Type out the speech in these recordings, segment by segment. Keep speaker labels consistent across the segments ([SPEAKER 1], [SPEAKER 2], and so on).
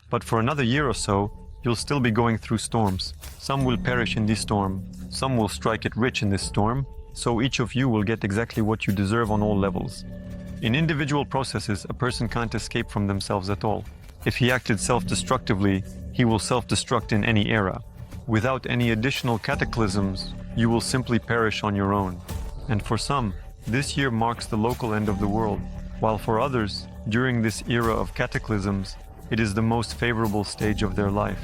[SPEAKER 1] But for another year or so, you'll still be going through storms. Some will perish in this storm, some will strike it rich in this storm, so each of you will get exactly what you deserve on all levels. In individual processes, a person can't escape from themselves at all. If he acted self-destructively, he will self-destruct in any era. Without any additional cataclysms, you will simply perish on your own. And for some, this year marks the local end of the world, while for others, during this era of cataclysms, it is the most favorable stage of their life.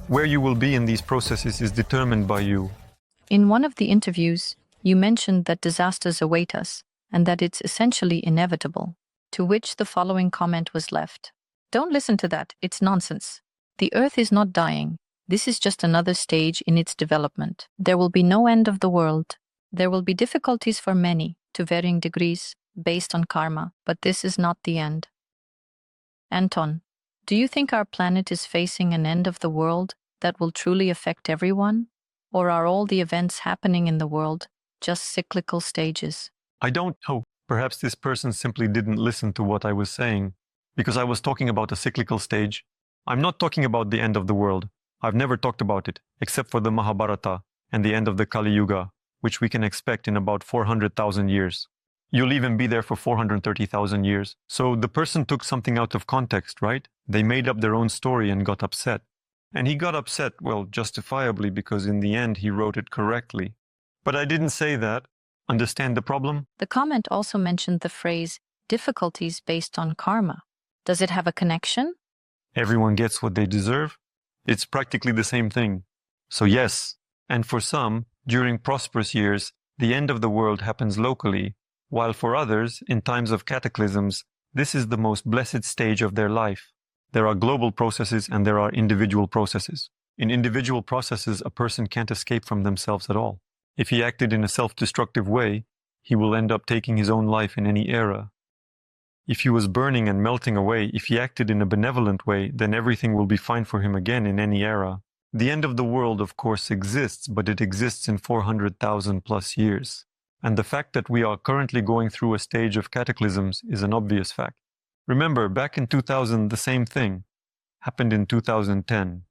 [SPEAKER 1] Where you will be in these processes is determined by you.
[SPEAKER 2] In one of the interviews, you mentioned that disasters await us and that it's essentially inevitable, to which the following comment was left. Don't listen to that, it's nonsense. The Earth is not dying. This is just another stage in its development. There will be no end of the world. There will be difficulties for many, to varying degrees, based on karma, but this is not the end. Anton, do you think our planet is facing an end of the world that will truly affect everyone? Or are all the events happening in the world just cyclical stages?
[SPEAKER 1] I don't know. Perhaps this person simply didn't listen to what I was saying, because I was talking about a cyclical stage. I'm not talking about the end of the world. I've never talked about it, except for the Mahabharata and the end of the Kali Yuga, which we can expect in about 400,000 years. You'll even be there for 430,000 years. So the person took something out of context, right? They made up their own story and got upset. And he got upset, well, justifiably, because in the end he wrote it correctly. But I didn't say that. Understand the problem?
[SPEAKER 2] The comment also mentioned the phrase, difficulties based on karma. Does it have a connection?
[SPEAKER 1] Everyone gets what they deserve. It's practically the same thing. So yes, and for some, during prosperous years, the end of the world happens locally, while for others, in times of cataclysms, this is the most blessed stage of their life. There are global processes and there are individual processes. In individual processes, a person can't escape from themselves at all. If he acted in a self-destructive way, he will end up taking his own life in any era. If he was burning and melting away, if he acted in a benevolent way, then everything will be fine for him again in any era. The end of the world, of course, exists, but it exists in 400,000 plus years. And the fact that we are currently going through a stage of cataclysms is an obvious fact. Remember, back in 2000, the same thing happened in 2010,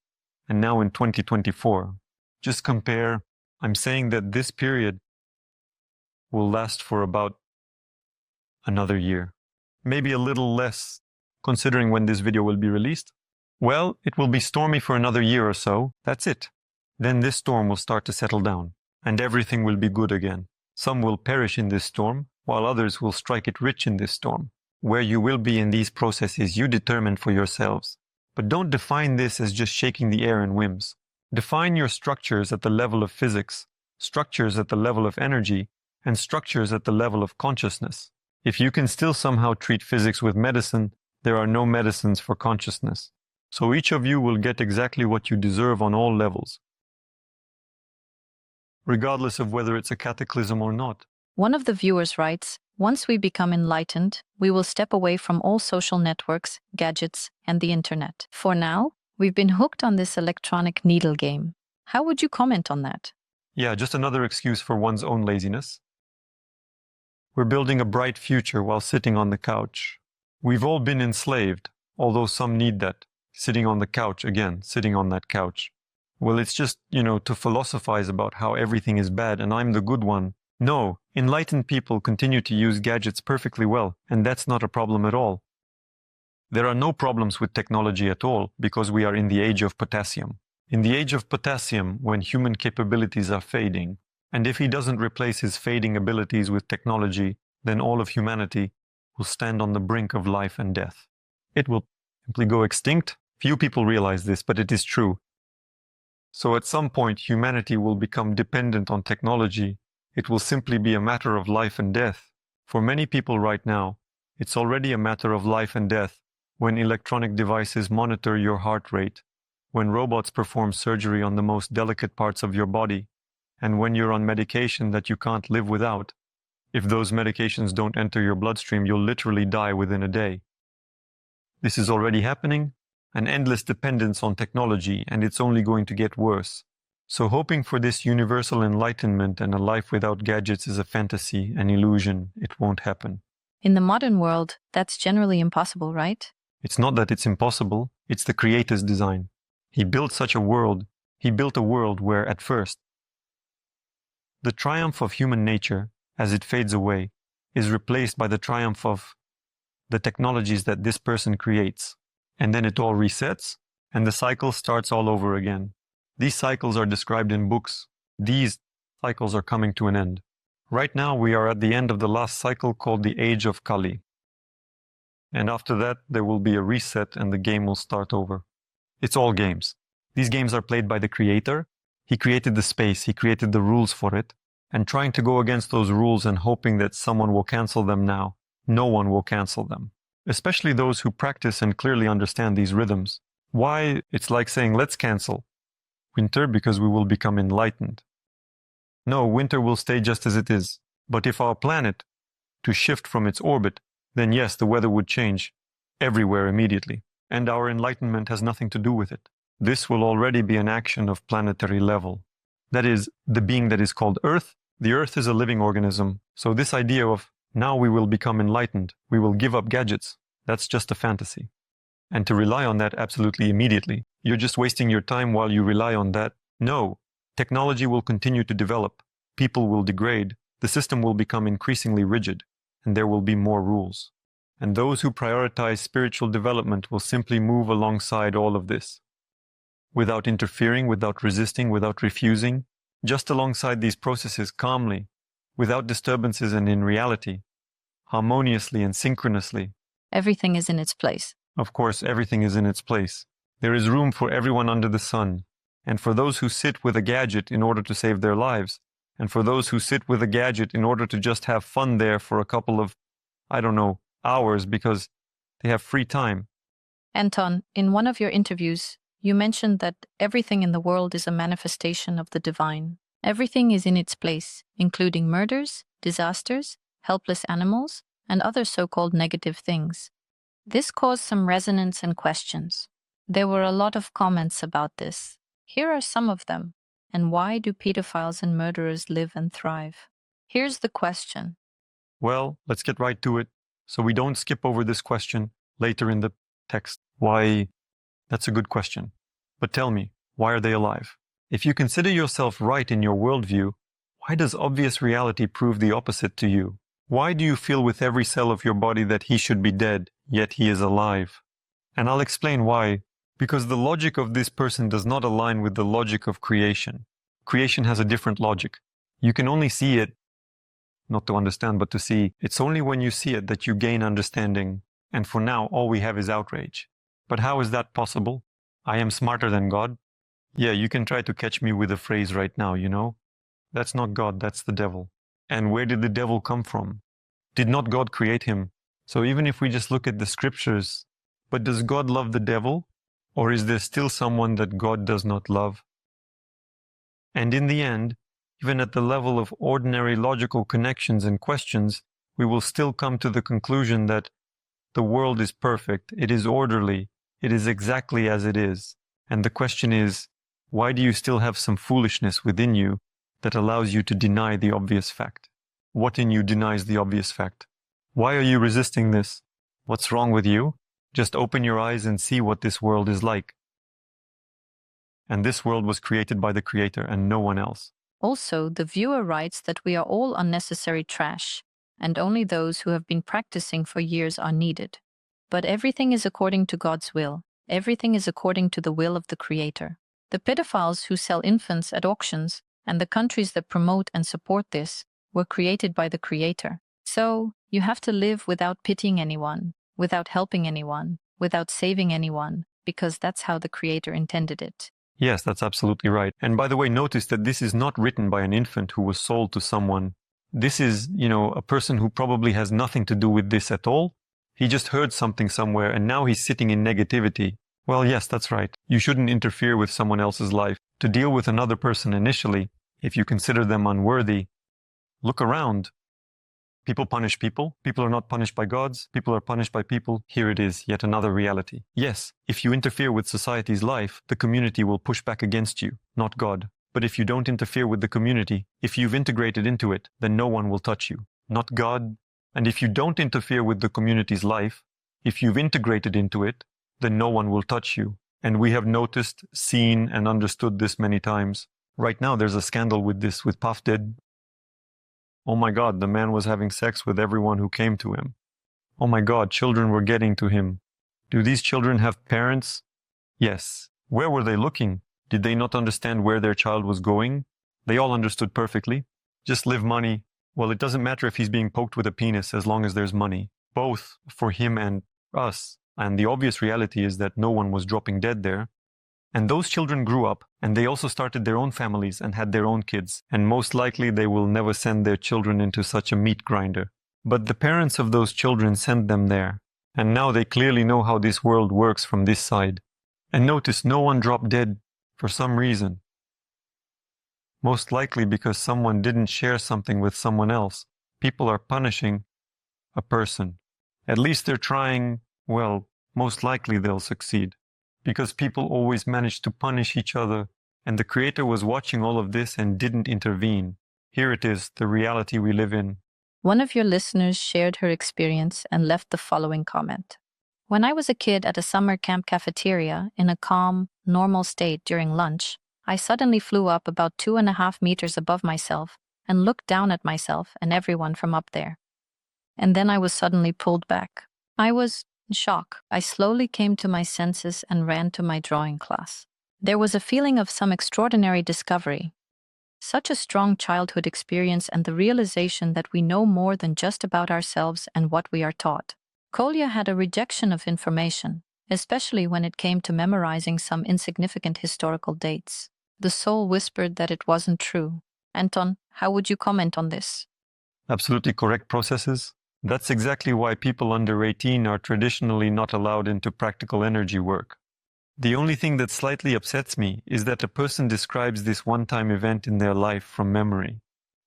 [SPEAKER 1] and now in 2024. Just compare. I'm saying that this period will last for about another year. Maybe a little less, considering when this video will be released. Well, it will be stormy for another year or so, that's it. Then this storm will start to settle down, and everything will be good again. Some will perish in this storm, while others will strike it rich in this storm. Where you will be in these processes you determine for yourselves. But don't define this as just shaking the air in whims. Define your structures at the level of physics, structures at the level of energy, and structures at the level of consciousness. If you can still somehow treat physics with medicine, there are no medicines for consciousness. So each of you will get exactly what you deserve on all levels, regardless of whether it's a cataclysm or not.
[SPEAKER 2] One of the viewers writes, once we become enlightened, we will step away from all social networks, gadgets, and the internet. For now, we've been hooked on this electronic needle game. How would you comment on that?
[SPEAKER 1] Yeah, just another excuse for one's own laziness. We're building a bright future while sitting on the couch. We've all been enslaved, although some need that. Sitting on the couch, again, sitting on that couch. Well, it's just, to philosophize about how everything is bad and I'm the good one. No, enlightened people continue to use gadgets perfectly well, and that's not a problem at all. There are no problems with technology at all, because we are in the age of potassium. In the age of potassium, when human capabilities are fading, and if he doesn't replace his fading abilities with technology, then all of humanity will stand on the brink of life and death. It will simply go extinct. Few people realize this, but it is true. So at some point, humanity will become dependent on technology. It will simply be a matter of life and death. For many people right now, it's already a matter of life and death when electronic devices monitor your heart rate, when robots perform surgery on the most delicate parts of your body, and when you're on medication that you can't live without. If those medications don't enter your bloodstream, you'll literally die within a day. This is already happening, an endless dependence on technology, and it's only going to get worse. So hoping for this universal enlightenment and a life without gadgets is a fantasy, an illusion. It won't happen.
[SPEAKER 2] In the modern world, that's generally impossible, right?
[SPEAKER 1] It's not that it's impossible. It's the Creator's design. He built such a world. He built a world where, at first, the triumph of human nature, as it fades away, is replaced by the triumph of the technologies that this person creates. And then it all resets, and the cycle starts all over again. These cycles are described in books. These cycles are coming to an end. Right now, we are at the end of the last cycle called the Age of Kali. And after that, there will be a reset and the game will start over. It's all games. These games are played by the Creator. He created the space, he created the rules for it, and trying to go against those rules and hoping that someone will cancel them now, no one will cancel them. Especially those who practice and clearly understand these rhythms. Why? It's like saying, let's cancel winter because we will become enlightened. No, winter will stay just as it is. But if our planet to shift from its orbit, then yes, the weather would change everywhere immediately. And our enlightenment has nothing to do with it. This will already be an action of planetary level. That is, the being that is called Earth. The Earth is a living organism. So this idea of now we will become enlightened, we will give up gadgets, that's just a fantasy. And to rely on that absolutely immediately, you're just wasting your time while you rely on that. No, technology will continue to develop, people will degrade, the system will become increasingly rigid, and there will be more rules. And those who prioritize spiritual development will simply move alongside all of this. Without interfering, without resisting, without refusing, just alongside these processes calmly, without disturbances and in reality, harmoniously and synchronously.
[SPEAKER 2] Everything is in its place.
[SPEAKER 1] Of course, everything is in its place. There is room for everyone under the sun, and for those who sit with a gadget in order to save their lives, and for those who sit with a gadget in order to just have fun there for a couple of, hours because they have free time.
[SPEAKER 2] Anton, in one of your interviews, you mentioned that everything in the world is a manifestation of the divine. Everything is in its place, including murders, disasters, helpless animals, and other so-called negative things. This caused some resonance and questions. There were a lot of comments about this. Here are some of them. And why do pedophiles and murderers live and thrive? Here's the question.
[SPEAKER 1] Well, let's get right to it, so we don't skip over this question later in the text. Why? That's a good question. But tell me, why are they alive? If you consider yourself right in your worldview, why does obvious reality prove the opposite to you? Why do you feel with every cell of your body that he should be dead, yet he is alive? And I'll explain why. Because the logic of this person does not align with the logic of creation. Creation has a different logic. You can only see it, not to understand, but to see. It's only when you see it that you gain understanding. And for now, all we have is outrage. But how is that possible? I am smarter than God? Yeah, you can try to catch me with a phrase right now, you know? That's not God, that's the devil. And where did the devil come from? Did not God create him? So even if we just look at the scriptures, but does God love the devil? Or is there still someone that God does not love? And in the end, even at the level of ordinary logical connections and questions, we will still come to the conclusion that the world is perfect, it is orderly, it is exactly as it is. And the question is, why do you still have some foolishness within you that allows you to deny the obvious fact? What in you denies the obvious fact? Why are you resisting this? What's wrong with you? Just open your eyes and see what this world is like. And this world was created by the Creator and no one else.
[SPEAKER 2] Also, the viewer writes that we are all unnecessary trash, and only those who have been practicing for years are needed. But everything is according to God's will. Everything is according to the will of the Creator. The pedophiles who sell infants at auctions and the countries that promote and support this were created by the Creator. So, you have to live without pitying anyone, without helping anyone, without saving anyone, because that's how the Creator intended it.
[SPEAKER 1] Yes, that's absolutely right. And by the way, notice that this is not written by an infant who was sold to someone. This is, a person who probably has nothing to do with this at all. He just heard something somewhere and now he's sitting in negativity. Well, yes, that's right. You shouldn't interfere with someone else's life. To deal with another person initially, if you consider them unworthy, look around. People punish people. People are not punished by gods. People are punished by people. Here it is, yet another reality. Yes, if you interfere with society's life, the community will push back against you, not God. But if you don't interfere with the community, if you've integrated into it, then no one will touch you, not God. And if you don't interfere with the community's life, if you've integrated into it, then no one will touch you. And we have noticed, seen, and understood this many times. Right now, there's a scandal with this, with Puff Dead. Oh my God, the man was having sex with everyone who came to him. Oh my God, children were getting to him. Do these children have parents? Yes. Where were they looking? Did they not understand where their child was going? They all understood perfectly. Just live money. Well, it doesn't matter if he's being poked with a penis as long as there's money. Both for him and us. And the obvious reality is that no one was dropping dead there. And those children grew up, and they also started their own families and had their own kids. And most likely they will never send their children into such a meat grinder. But the parents of those children sent them there. And now they clearly know how this world works from this side. And notice no one dropped dead for some reason. Most likely because someone didn't share something with someone else. People are punishing a person. At least they're trying, well, most likely they'll succeed. Because people always manage to punish each other, and the Creator was watching all of this and didn't intervene. Here it is, the reality we live in.
[SPEAKER 2] One of your listeners shared her experience and left the following comment. When I was a kid at a summer camp cafeteria in a calm, normal state during lunch, I suddenly flew up about 2.5 meters above myself and looked down at myself and everyone from up there. And then I was suddenly pulled back. I was in shock. I slowly came to my senses and ran to my drawing class. There was a feeling of some extraordinary discovery. Such a strong childhood experience and the realization that we know more than just about ourselves and what we are taught. Kolya had a rejection of information, especially when it came to memorizing some insignificant historical dates. The soul whispered that it wasn't true. Anton, how would you comment on this?
[SPEAKER 1] Absolutely correct processes. That's exactly why people under 18 are traditionally not allowed into practical energy work. The only thing that slightly upsets me is that a person describes this one-time event in their life from memory.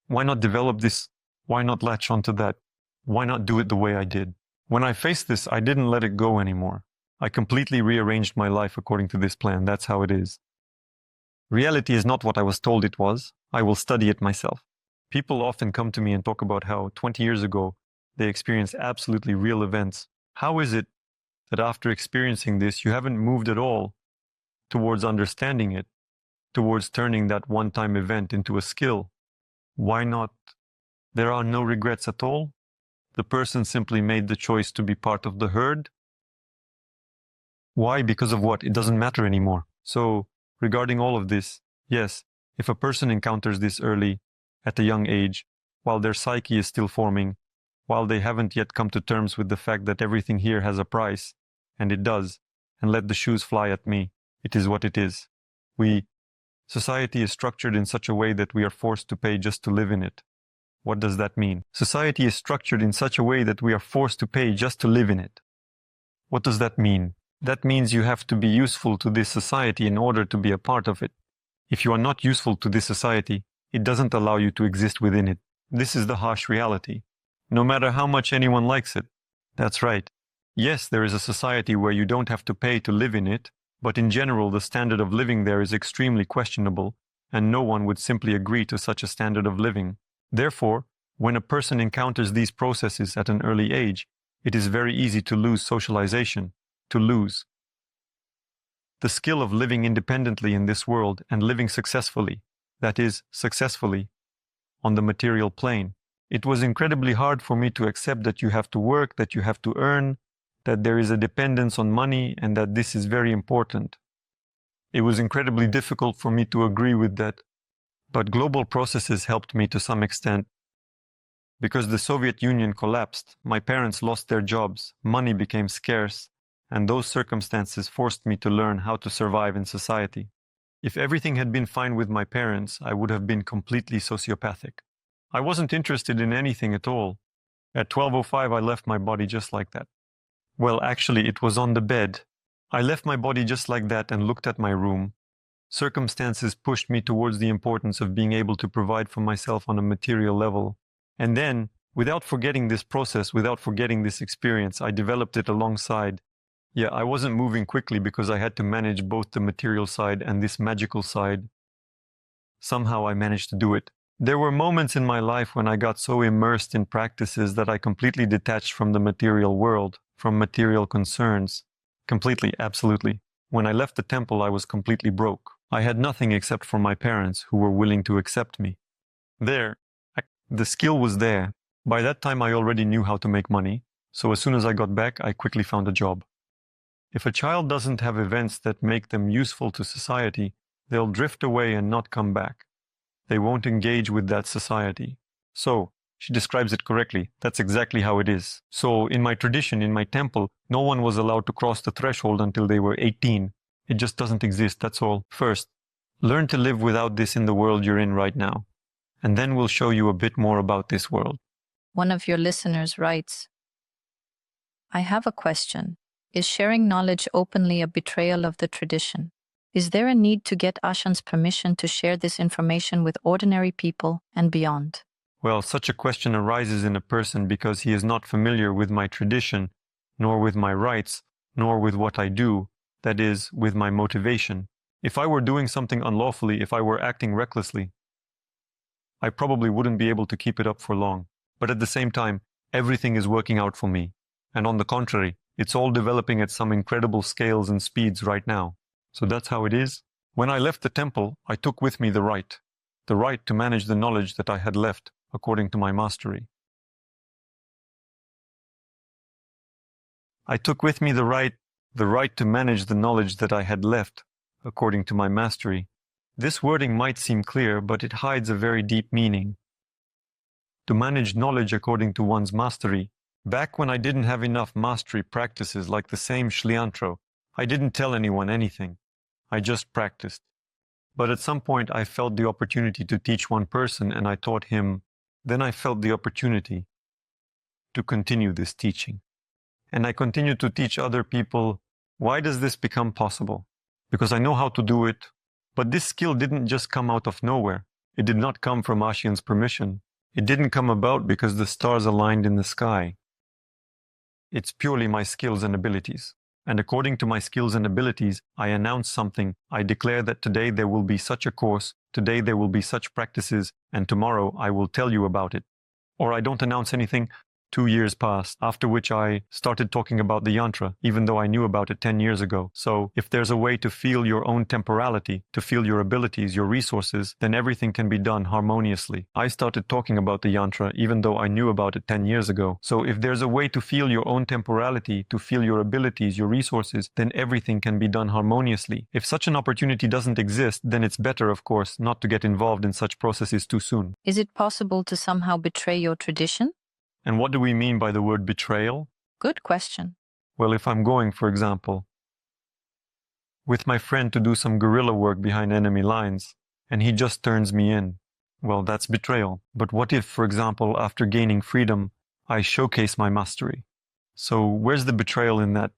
[SPEAKER 1] Why not develop this? Why not latch onto that? Why not do it the way I did? When I faced this, I didn't let it go anymore. I completely rearranged my life according to this plan. That's how it is. Reality is not what I was told it was. I will study it myself. People often come to me and talk about how 20 years ago, they experienced absolutely real events. How is it that after experiencing this, you haven't moved at all towards understanding it, towards turning that one-time event into a skill? Why not? There are no regrets at all. The person simply made the choice to be part of the herd. Why? Because of what? It doesn't matter anymore. So, regarding all of this, yes, if a person encounters this early, at a young age, while their psyche is still forming, while they haven't yet come to terms with the fact that everything here has a price, and it does, and let the shoes fly at me, it is what it is. Society is structured in such a way that we are forced to pay just to live in it. What does that mean? Society is structured in such a way that we are forced to pay just to live in it. What does that mean? That means you have to be useful to this society in order to be a part of it. If you are not useful to this society, it doesn't allow you to exist within it. This is the harsh reality. No matter how much anyone likes it. That's right. Yes, there is a society where you don't have to pay to live in it, but in general the standard of living there is extremely questionable, and no one would simply agree to such a standard of living. Therefore, when a person encounters these processes at an early age, it is very easy to lose socialization, to lose the skill of living independently in this world and living successfully, that is, successfully, on the material plane. It was incredibly hard for me to accept that you have to work, that you have to earn, that there is a dependence on money, and that this is very important. It was incredibly difficult for me to agree with that, but global processes helped me to some extent. Because the Soviet Union collapsed, my parents lost their jobs, money became scarce, and those circumstances forced me to learn how to survive in society. If everything had been fine with my parents, I would have been completely sociopathic. I wasn't interested in anything at all. At 12:05, I left my body just like that. Well, actually, it was on the bed. I left my body just like that and looked at my room. Circumstances pushed me towards the importance of being able to provide for myself on a material level. And then, without forgetting this process, without forgetting this experience, I developed it alongside. Yeah, I wasn't moving quickly because I had to manage both the material side and this magical side. Somehow I managed to do it. There were moments in my life when I got so immersed in practices that I completely detached from the material world, from material concerns. Completely, absolutely. When I left the temple, I was completely broke. I had nothing except for my parents who were willing to accept me. The skill was there. By that time, I already knew how to make money. So as soon as I got back, I quickly found a job. If a child doesn't have events that make them useful to society, they'll drift away and not come back. They won't engage with that society. So, she describes it correctly. That's exactly how it is. So, in my tradition, in my temple, no one was allowed to cross the threshold until they were 18. It just doesn't exist, that's all. First, learn to live without this in the world you're in right now. And then we'll show you a bit more about this world.
[SPEAKER 2] One of your listeners writes, I have a question. Is sharing knowledge openly a betrayal of the tradition? Is there a need to get Ashan's permission to share this information with ordinary people and beyond?
[SPEAKER 1] Well, such a question arises in a person because he is not familiar with my tradition, nor with my rights, nor with what I do, that is, with my motivation. If I were doing something unlawfully, if I were acting recklessly, I probably wouldn't be able to keep it up for long. But at the same time, everything is working out for me. And on the contrary, it's all developing at some incredible scales and speeds right now. So that's how it is. When I left the temple, I took with me the right to manage the knowledge that I had left according to my mastery. I took with me the right to manage the knowledge that I had left according to my mastery. This wording might seem clear, but it hides a very deep meaning. To manage knowledge according to one's mastery. Back when I didn't have enough mastery practices like the same Shliantro, I didn't tell anyone anything. I just practiced. But at some point I felt the opportunity to teach one person and I taught him. Then I felt the opportunity to continue this teaching. And I continued to teach other people. Why does this become possible? Because I know how to do it. But this skill didn't just come out of nowhere. It did not come from Ashian's permission. It didn't come about because the stars aligned in the sky. It's purely my skills and abilities. And according to my skills and abilities, I announce something. I declare that today there will be such a course, today there will be such practices, and tomorrow I will tell you about it. Or I don't announce anything. 2 years passed, after which I started talking about the yantra, even though I knew about it 10 years ago. So if there's a way to feel your own temporality, to feel your abilities, your resources, then everything can be done harmoniously. I started talking about the yantra, even though I knew about it 10 years ago. So if there's a way to feel your own temporality, to feel your abilities, your resources, then everything can be done harmoniously. If such an opportunity doesn't exist, then it's better, of course, not to get involved in such processes too soon.
[SPEAKER 2] Is it possible to somehow betray your tradition?
[SPEAKER 1] And what do we mean by the word betrayal?
[SPEAKER 2] Good question.
[SPEAKER 1] Well, if I'm going, for example, with my friend to do some guerrilla work behind enemy lines, and he just turns me in, well, that's betrayal. But what if, for example, after gaining freedom, I showcase my mastery? So where's the betrayal in that?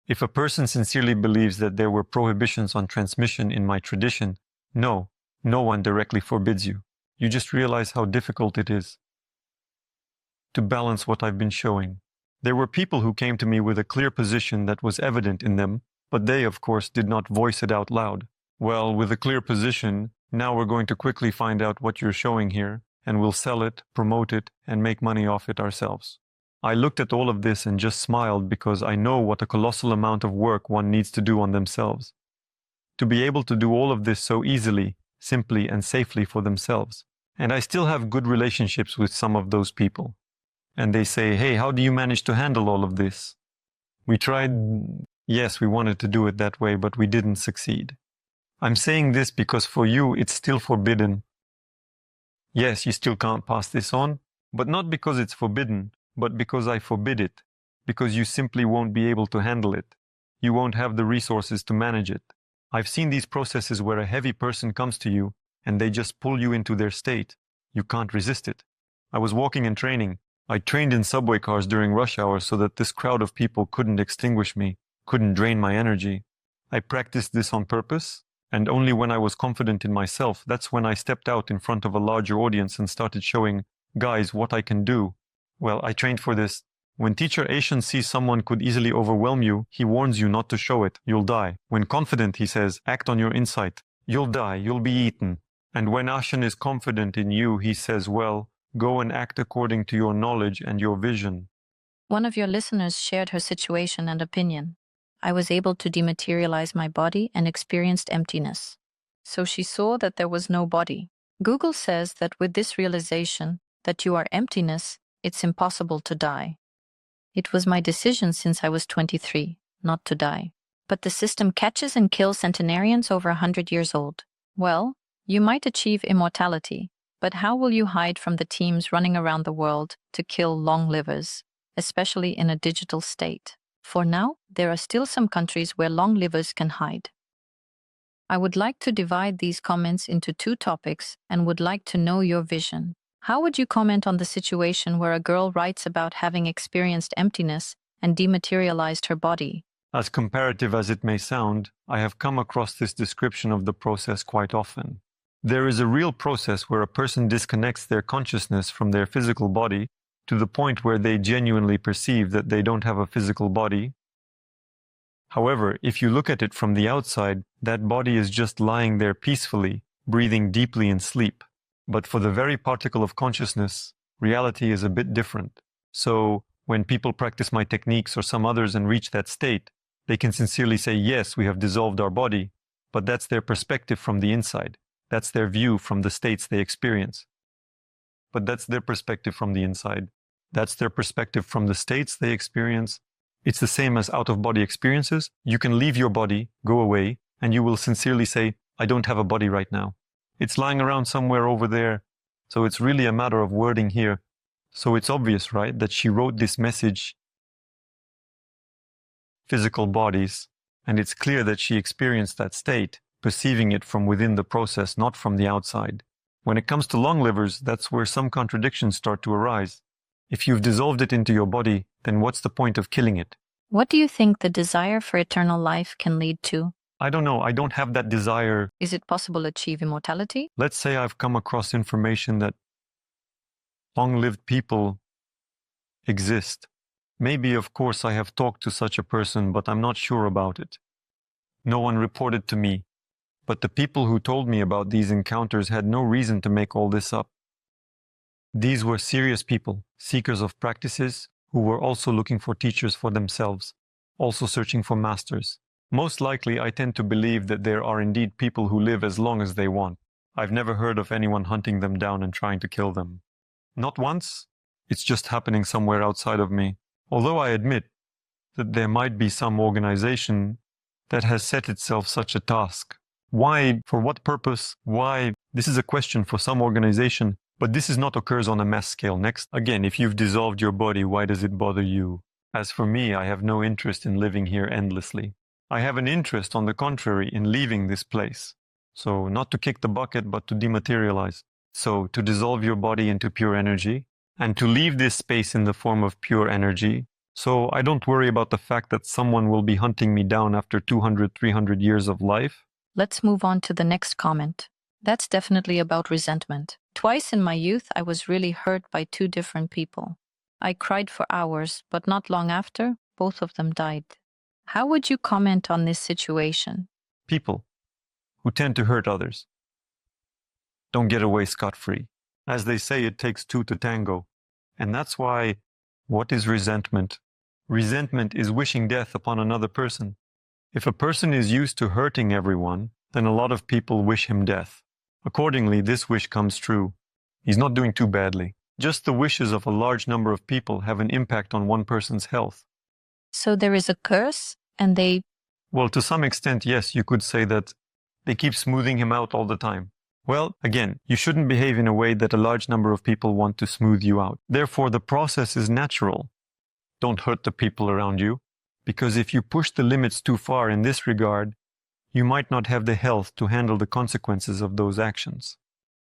[SPEAKER 1] If a person sincerely believes that there were prohibitions on transmission in my tradition, no one directly forbids you. You just realize how difficult it is to balance what I've been showing. There were people who came to me with a clear position that was evident in them, but they, of course, did not voice it out loud. Well, with a clear position, now we're going to quickly find out what you're showing here, and we'll sell it, promote it, and make money off it ourselves. I looked at all of this and just smiled because I know what a colossal amount of work one needs to do on themselves. To be able to do all of this so easily, simply, and safely for themselves. And I still have good relationships with some of those people. And they say, hey, how do you manage to handle all of this? We tried. Yes, we wanted to do it that way, but we didn't succeed. I'm saying this because for you, it's still forbidden. Yes, you still can't pass this on, but not because it's forbidden, but because I forbid it. Because you simply won't be able to handle it. You won't have the resources to manage it. I've seen these processes where a heavy person comes to you, and they just pull you into their state. You can't resist it. I was walking and training. I trained in subway cars during rush hour so that this crowd of people couldn't extinguish me, couldn't drain my energy. I practiced this on purpose, and only when I was confident in myself, that's when I stepped out in front of a larger audience and started showing, guys, what I can do. Well, I trained for this. When teacher Ashan sees someone could easily overwhelm you, he warns you not to show it. You'll die. When confident, he says, act on your insight. You'll die. You'll be eaten. And when Ashan is confident in you, he says, well, go and act according to your knowledge and your vision.
[SPEAKER 2] One of your listeners shared her situation and opinion. I was able to dematerialize my body and experienced emptiness. So she saw that there was no body. Google says that with this realization that you are emptiness, it's impossible to die. It was my decision since I was 23, not to die. But the system catches and kills centenarians over 100 years old. Well, you might achieve immortality, but how will you hide from the teams running around the world to kill long livers, especially in a digital state? For now, there are still some countries where long livers can hide. I would like to divide these comments into two topics and would like to know your vision. How would you comment on the situation where a girl writes about having experienced emptiness and dematerialized her body?
[SPEAKER 1] As comparative as it may sound, I have come across this description of the process quite often. There is a real process where a person disconnects their consciousness from their physical body to the point where they genuinely perceive that they don't have a physical body. However, if you look at it from the outside, that body is just lying there peacefully, breathing deeply in sleep. But for the very particle of consciousness, reality is a bit different. So, when people practice my techniques or some others and reach that state, they can sincerely say, yes, we have dissolved our body, but that's their perspective from the inside. That's their view from the states they experience. But that's their perspective from the inside. That's their perspective from the states they experience. It's the same as out-of-body experiences. You can leave your body, go away, and you will sincerely say, I don't have a body right now. It's lying around somewhere over there. So it's really a matter of wording here. So it's obvious, right, that she wrote this message, physical bodies, and it's clear that she experienced that state, perceiving it from within the process, not from the outside. When it comes to long livers, that's where some contradictions start to arise. If you've dissolved it into your body, then what's the point of killing it?
[SPEAKER 2] What do you think the desire for eternal life can lead to?
[SPEAKER 1] I don't know. I don't have that desire.
[SPEAKER 2] Is it possible to achieve immortality?
[SPEAKER 1] Let's say I've come across information that long-lived people exist. Maybe, of course, I have talked to such a person, but I'm not sure about it. No one reported to me. But the people who told me about these encounters had no reason to make all this up. These were serious people, seekers of practices, who were also looking for teachers for themselves, also searching for masters. Most likely, I tend to believe that there are indeed people who live as long as they want. I've never heard of anyone hunting them down and trying to kill them. Not once. It's just happening somewhere outside of me. Although I admit that there might be some organization that has set itself such a task. Why? For what purpose? Why? This is a question for some organization, but this is not occurs on a mass scale. Next, again, if you've dissolved your body, why does it bother you? As for me, I have no interest in living here endlessly. I have an interest, on the contrary, in leaving this place. So, not to kick the bucket, but to dematerialize. So, to dissolve your body into pure energy, and to leave this space in the form of pure energy. So, I don't worry about the fact that someone will be hunting me down after 200, 300 years of life.
[SPEAKER 2] Let's move on to the next comment. That's definitely about resentment. Twice in my youth, I was really hurt by two different people. I cried for hours, but not long after, both of them died. How would you comment on this situation?
[SPEAKER 1] People who tend to hurt others don't get away scot-free. As they say, it takes two to tango. And that's why, what is resentment? Resentment is wishing death upon another person. If a person is used to hurting everyone, then a lot of people wish him death. Accordingly, this wish comes true. He's not doing too badly. Just the wishes of a large number of people have an impact on one person's health.
[SPEAKER 2] So there is a curse, and they...
[SPEAKER 1] Well, to some extent, yes, you could say that they keep smoothing him out all the time. Well, again, you shouldn't behave in a way that a large number of people want to smooth you out. Therefore, the process is natural. Don't hurt the people around you, because if you push the limits too far in this regard, you might not have the health to handle the consequences of those actions.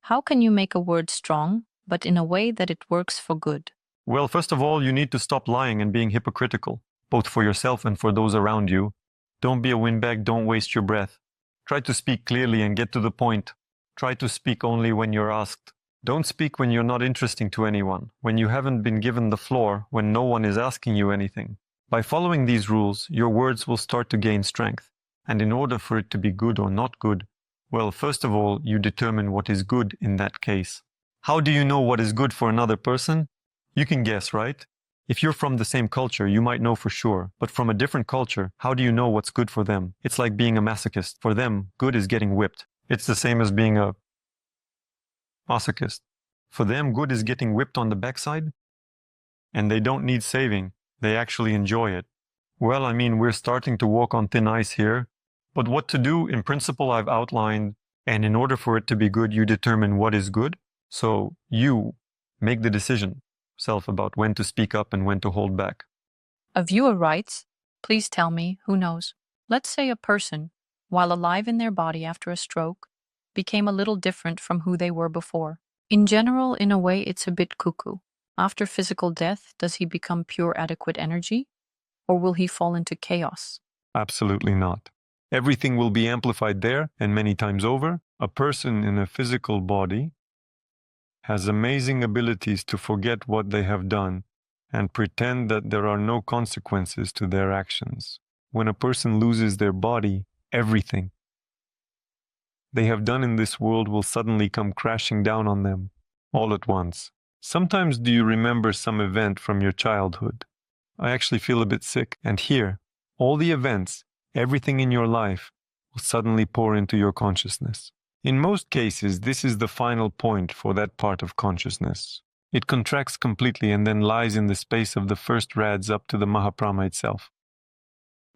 [SPEAKER 2] How can you make a word strong, but in a way that it works for good?
[SPEAKER 1] Well, first of all, you need to stop lying and being hypocritical, both for yourself and for those around you. Don't be a windbag, don't waste your breath. Try to speak clearly and get to the point. Try to speak only when you're asked. Don't speak when you're not interesting to anyone, when you haven't been given the floor, when no one is asking you anything. By following these rules, your words will start to gain strength. And in order for it to be good or not good, well, first of all, you determine what is good in that case. How do you know what is good for another person? You can guess, right? If you're from the same culture, you might know for sure. But from a different culture, how do you know what's good for them? It's like being a masochist. For them, good is getting whipped. It's the same as being a masochist. For them, good is getting whipped on the backside, and they don't need saving. They actually enjoy it. Well, I mean, we're starting to walk on thin ice here. But what to do, in principle, I've outlined. And in order for it to be good, you determine what is good. So you make the decision self about when to speak up and when to hold back.
[SPEAKER 2] A viewer writes, please tell me, who knows? Let's say a person, while alive in their body after a stroke, became a little different from who they were before. In general, in a way, it's a bit cuckoo. After physical death, does he become pure adequate energy? Or will he fall into chaos?
[SPEAKER 1] Absolutely not. Everything will be amplified there, and many times over. A person in a physical body has amazing abilities to forget what they have done and pretend that there are no consequences to their actions. When a person loses their body, everything they have done in this world will suddenly come crashing down on them, all at once. Sometimes do you remember some event from your childhood? I actually feel a bit sick. And here, all the events, everything in your life, will suddenly pour into your consciousness. In most cases, this is the final point for that part of consciousness. It contracts completely and then lies in the space of the first rads up to the Mahaprama itself.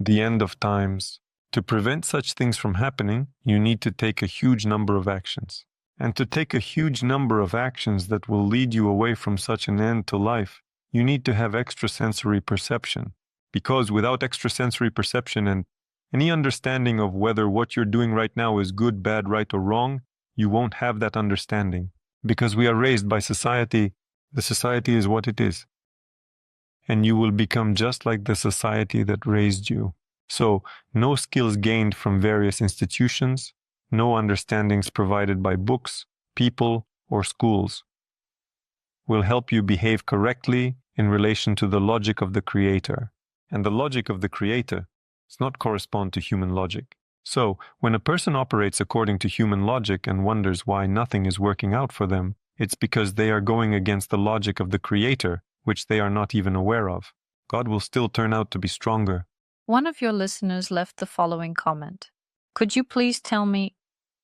[SPEAKER 1] The end of times. To prevent such things from happening, you need to take a huge number of actions. And to take a huge number of actions that will lead you away from such an end to life, you need to have extrasensory perception. Because without extrasensory perception and any understanding of whether what you're doing right now is good, bad, right, or wrong, you won't have that understanding. Because we are raised by society, the society is what it is. And you will become just like the society that raised you. So, no skills gained from various institutions, no understandings provided by books, people, or schools will help you behave correctly in relation to the logic of the Creator. And the logic of the Creator does not correspond to human logic. So, when a person operates according to human logic and wonders why nothing is working out for them, it's because they are going against the logic of the Creator, which they are not even aware of. God will still turn out to be stronger.
[SPEAKER 2] One of your listeners left the following comment. Could you please tell me,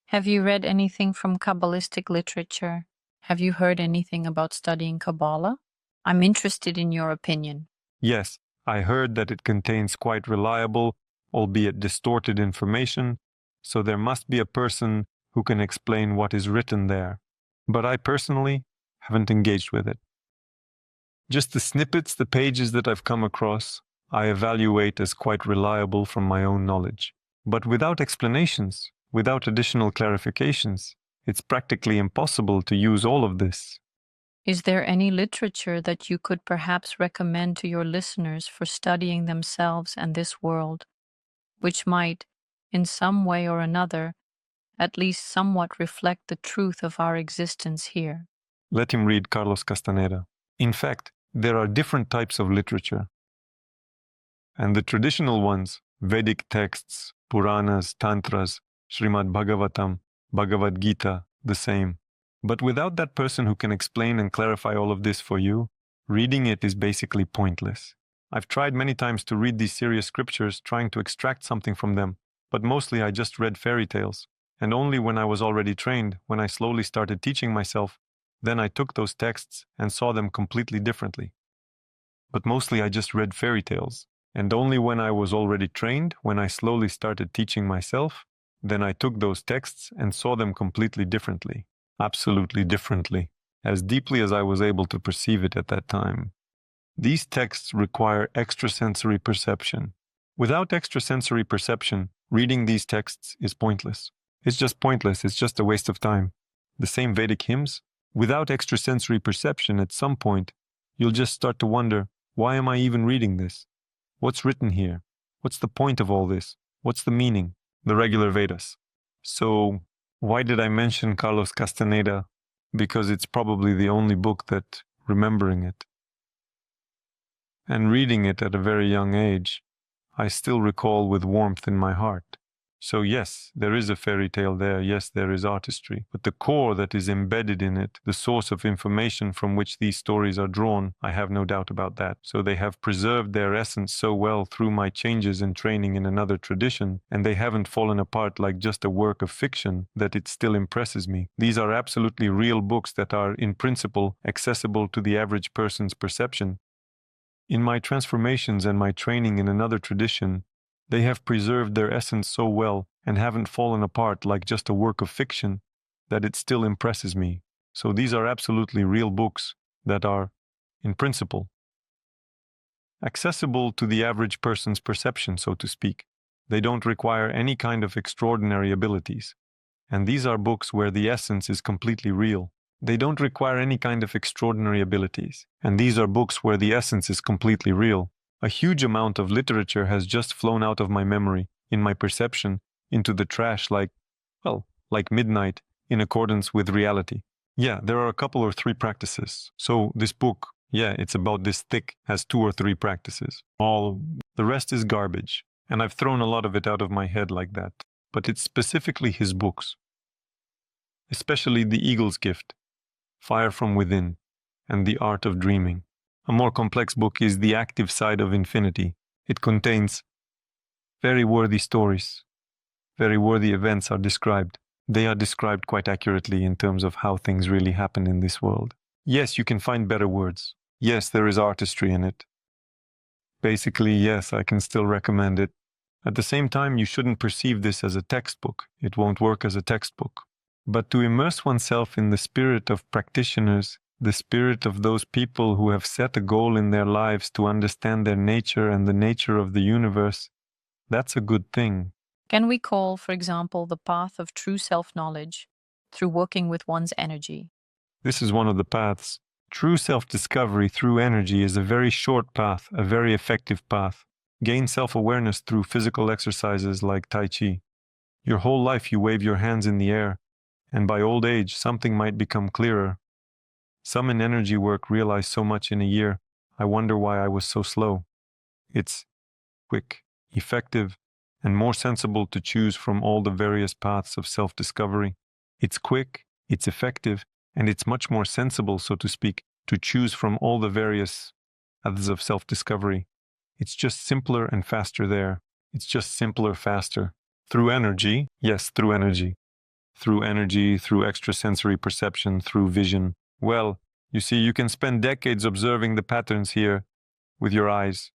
[SPEAKER 2] have you read anything from Kabbalistic literature? Have you heard anything about studying Kabbalah? I'm interested in your opinion.
[SPEAKER 1] Yes, I heard that it contains quite reliable, albeit distorted information, so there must be a person who can explain what is written there. But I personally haven't engaged with it. Just the snippets, the pages that I've come across, I evaluate as quite reliable from my own knowledge. But without explanations, without additional clarifications, it's practically impossible to use all of this.
[SPEAKER 2] Is there any literature that you could perhaps recommend to your listeners for studying themselves and this world, which might, in some way or another, at least somewhat reflect the truth of our existence here?
[SPEAKER 1] Let him read Carlos Castaneda. In fact, there are different types of literature. And the traditional ones, Vedic texts, Puranas, Tantras, Srimad Bhagavatam, Bhagavad Gita, the same. But without that person who can explain and clarify all of this for you, reading it is basically pointless. I've tried many times to read these serious scriptures, trying to extract something from them, but mostly I just read fairy tales. And only when I was already trained, when I slowly started teaching myself, then I took those texts and saw them completely differently. But mostly I just read fairy tales. And only when I was already trained, when I slowly started teaching myself, then I took those texts and saw them completely differently. Absolutely differently. As deeply as I was able to perceive it at that time. These texts require extrasensory perception. Without extrasensory perception, reading these texts is pointless. It's just pointless. It's just a waste of time. The same Vedic hymns, without extrasensory perception, at some point, you'll just start to wonder, why am I even reading this? What's written here? What's the point of all this? What's the meaning? The regular Vedas. So, why did I mention Carlos Castaneda? Because it's probably the only book that, remembering it, and reading it at a very young age, I still recall with warmth in my heart. So yes, there is a fairy tale there. Yes, there is artistry. But the core that is embedded in it, the source of information from which these stories are drawn, I have no doubt about that. So they have preserved their essence so well through my changes and training in another tradition, and they haven't fallen apart like just a work of fiction, that it still impresses me. These are absolutely real books that are, in principle, accessible to the average person's perception. In my transformations and my training in another tradition, they have preserved their essence so well and haven't fallen apart like just a work of fiction that it still impresses me. So these are absolutely real books that are, in principle, accessible to the average person's perception, so to speak. They don't require any kind of extraordinary abilities. And these are books where the essence is completely real. They don't require any kind of extraordinary abilities. And these are books where the essence is completely real. A huge amount of literature has just flown out of my memory, in my perception, into the trash like midnight, in accordance with reality. Yeah, there are a couple or three practices. So this book, it's about this thick, has 2 or 3 practices. The rest is garbage. And I've thrown a lot of it out of my head like that. But it's specifically his books. Especially The Eagle's Gift, Fire from Within, and The Art of Dreaming. A more complex book is The Active Side of Infinity. It contains very worthy stories. Very worthy events are described. They are described quite accurately in terms of how things really happen in this world. Yes, you can find better words. Yes, there is artistry in it. Basically, yes, I can still recommend it. At the same time, you shouldn't perceive this as a textbook. It won't work as a textbook. But to immerse oneself in the spirit of practitioners, the spirit of those people who have set a goal in their lives to understand their nature and the nature of the universe, that's a good thing.
[SPEAKER 2] Can we call, for example, the path of true self-knowledge through working with one's energy?
[SPEAKER 1] This is one of the paths. True self-discovery through energy is a very short path, a very effective path. Gain self-awareness through physical exercises like Tai Chi. Your whole life you wave your hands in the air, and by old age something might become clearer. Some in energy work realize so much in a year. I wonder why I was so slow. It's quick, effective, and more sensible to choose from all the various paths of self-discovery. It's quick, it's effective, and it's much more sensible, so to speak, to choose from all the various paths of self-discovery. It's just simpler and faster there. It's just simpler, faster. Through energy, yes, through energy. Through energy, through extrasensory perception, through vision. Well, you see, you can spend decades observing the patterns here with your eyes,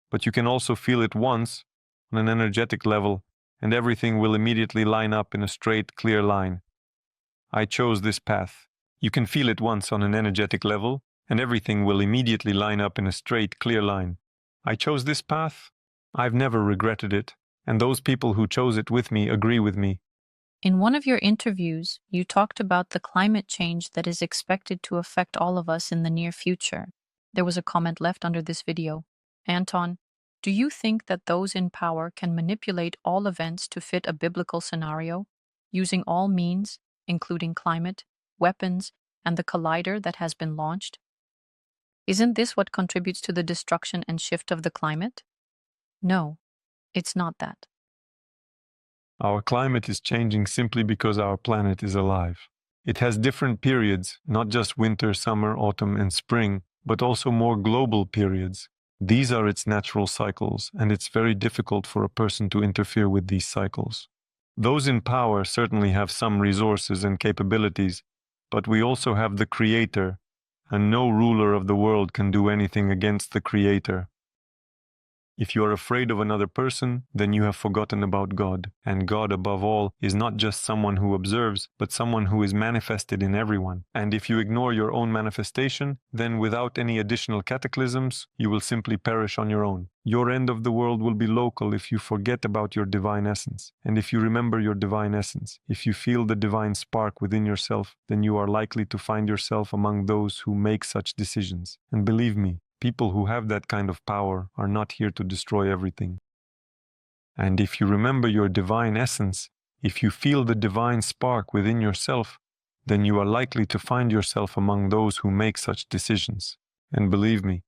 [SPEAKER 1] but you can also feel it once on an energetic level, and everything will immediately line up in a straight, clear line. I chose this path. You can feel it once on an energetic level, and everything will immediately line up in a straight, clear line. I chose this path. I've never regretted it, and those people who chose it with me agree with me.
[SPEAKER 2] In one of your interviews, you talked about the climate change that is expected to affect all of us in the near future. There was a comment left under this video. Anton, do you think that those in power can manipulate all events to fit a biblical scenario, using all means, including climate, weapons, and the collider that has been launched? Isn't this what contributes to the destruction and shift of the climate? No, it's not that.
[SPEAKER 1] Our climate is changing simply because our planet is alive. It has different periods, not just winter, summer, autumn, and spring, but also more global periods. These are its natural cycles, and it's very difficult for a person to interfere with these cycles. Those in power certainly have some resources and capabilities, but we also have the Creator, and no ruler of the world can do anything against the Creator. If you are afraid of another person, then you have forgotten about God. And God, above all, is not just someone who observes, but someone who is manifested in everyone. And if you ignore your own manifestation, then without any additional cataclysms, you will simply perish on your own. Your end of the world will be local if you forget about your divine essence. And if you remember your divine essence, if you feel the divine spark within yourself, then you are likely to find yourself among those who make such decisions. And believe me, people who have that kind of power are not here to destroy everything. And if you remember your divine essence, if you feel the divine spark within yourself, then you are likely to find yourself among those who make such decisions. And believe me,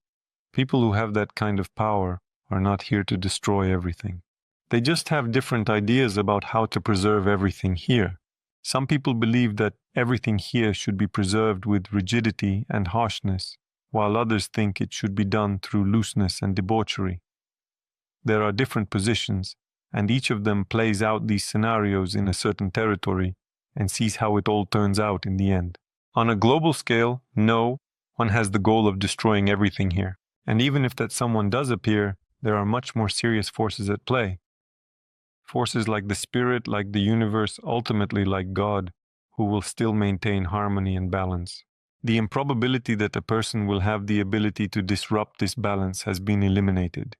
[SPEAKER 1] people who have that kind of power are not here to destroy everything. They just have different ideas about how to preserve everything here. Some people believe that everything here should be preserved with rigidity and harshness, while others think it should be done through looseness and debauchery. There are different positions, and each of them plays out these scenarios in a certain territory and sees how it all turns out in the end. On a global scale, no one has the goal of destroying everything here. And even if that someone does appear, there are much more serious forces at play. Forces like the spirit, like the universe, ultimately like God, who will still maintain harmony and balance. The improbability that a person will have the ability to disrupt this balance has been eliminated.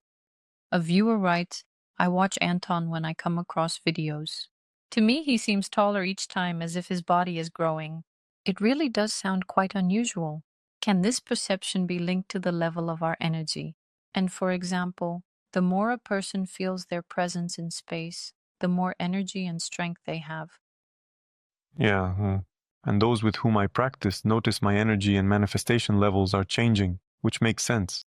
[SPEAKER 2] A viewer writes, I watch Anton when I come across videos. To me, he seems taller each time, as if his body is growing. It really does sound quite unusual. Can this perception be linked to the level of our energy? And for example, the more a person feels their presence in space, the more energy and strength they have.
[SPEAKER 1] Yeah, and those with whom I practice notice my energy and manifestation levels are changing, which makes sense.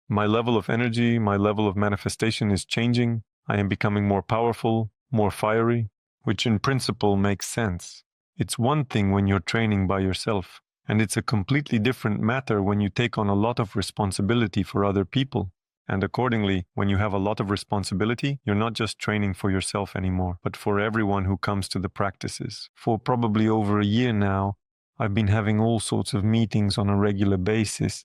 [SPEAKER 1] My level of energy, my level of manifestation is changing. I am becoming more powerful, more fiery, which in principle makes sense. It's one thing when you're training by yourself, and it's a completely different matter when you take on a lot of responsibility for other people. And accordingly, when you have a lot of responsibility, you're not just training for yourself anymore, but for everyone who comes to the practices. For probably over a year now, I've been having all sorts of meetings on a regular basis,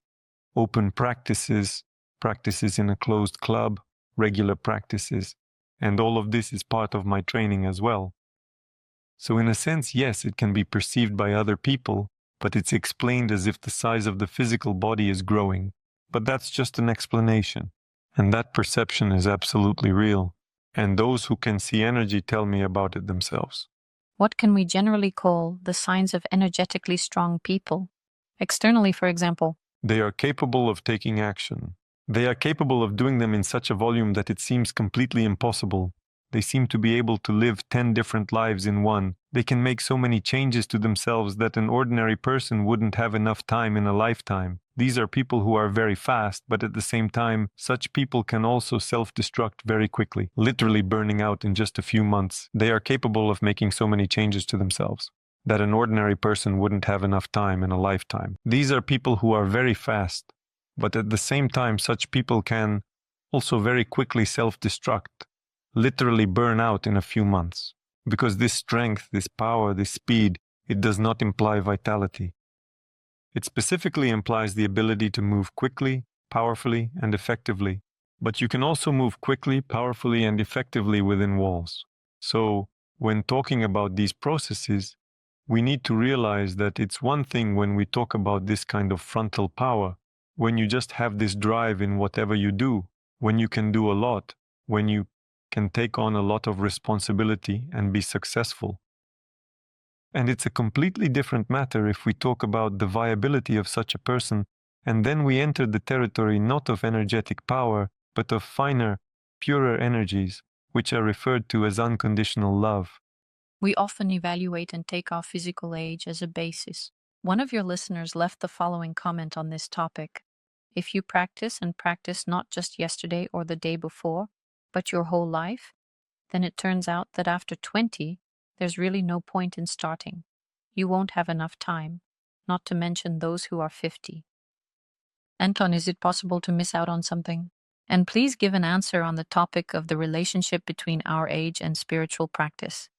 [SPEAKER 1] open practices, practices in a closed club, regular practices, and all of this is part of my training as well. So in a sense, yes, it can be perceived by other people, but it's explained as if the size of the physical body is growing. But that's just an explanation, and that perception is absolutely real. And those who can see energy tell me about it themselves.
[SPEAKER 2] What can we generally call the signs of energetically strong people? Externally, for example,
[SPEAKER 1] They are capable of taking action. They are capable of doing them in such a volume that it seems completely impossible. They seem to be able to live 10 different lives in one. They can make so many changes to themselves that an ordinary person wouldn't have enough time in a lifetime. These are people who are very fast, but at the same time, such people can also self-destruct very quickly, literally burning out in just a few months. They are capable of making so many changes to themselves that an ordinary person wouldn't have enough time in a lifetime. These are people who are very fast, but at the same time, such people can also very quickly self-destruct, literally burn out in a few months. Because this strength, this power, this speed, it does not imply vitality. It specifically implies the ability to move quickly, powerfully, and effectively. But you can also move quickly, powerfully, and effectively within walls. So, when talking about these processes, we need to realize that it's one thing when we talk about this kind of frontal power, when you just have this drive in whatever you do, when you can do a lot, when you can take on a lot of responsibility and be successful. And it's a completely different matter if we talk about the viability of such a person, and then we enter the territory not of energetic power, but of finer, purer energies, which are referred to as unconditional love.
[SPEAKER 2] we often evaluate and take our physical age as a basis. One of your listeners left the following comment on this topic. If you practice and practice not just yesterday or the day before, but your whole life, then it turns out that after 20, there's really no point in starting. You won't have enough time, not to mention those who are 50. Anton, is it possible to miss out on something? And please give an answer on the topic of the relationship between our age and spiritual practice.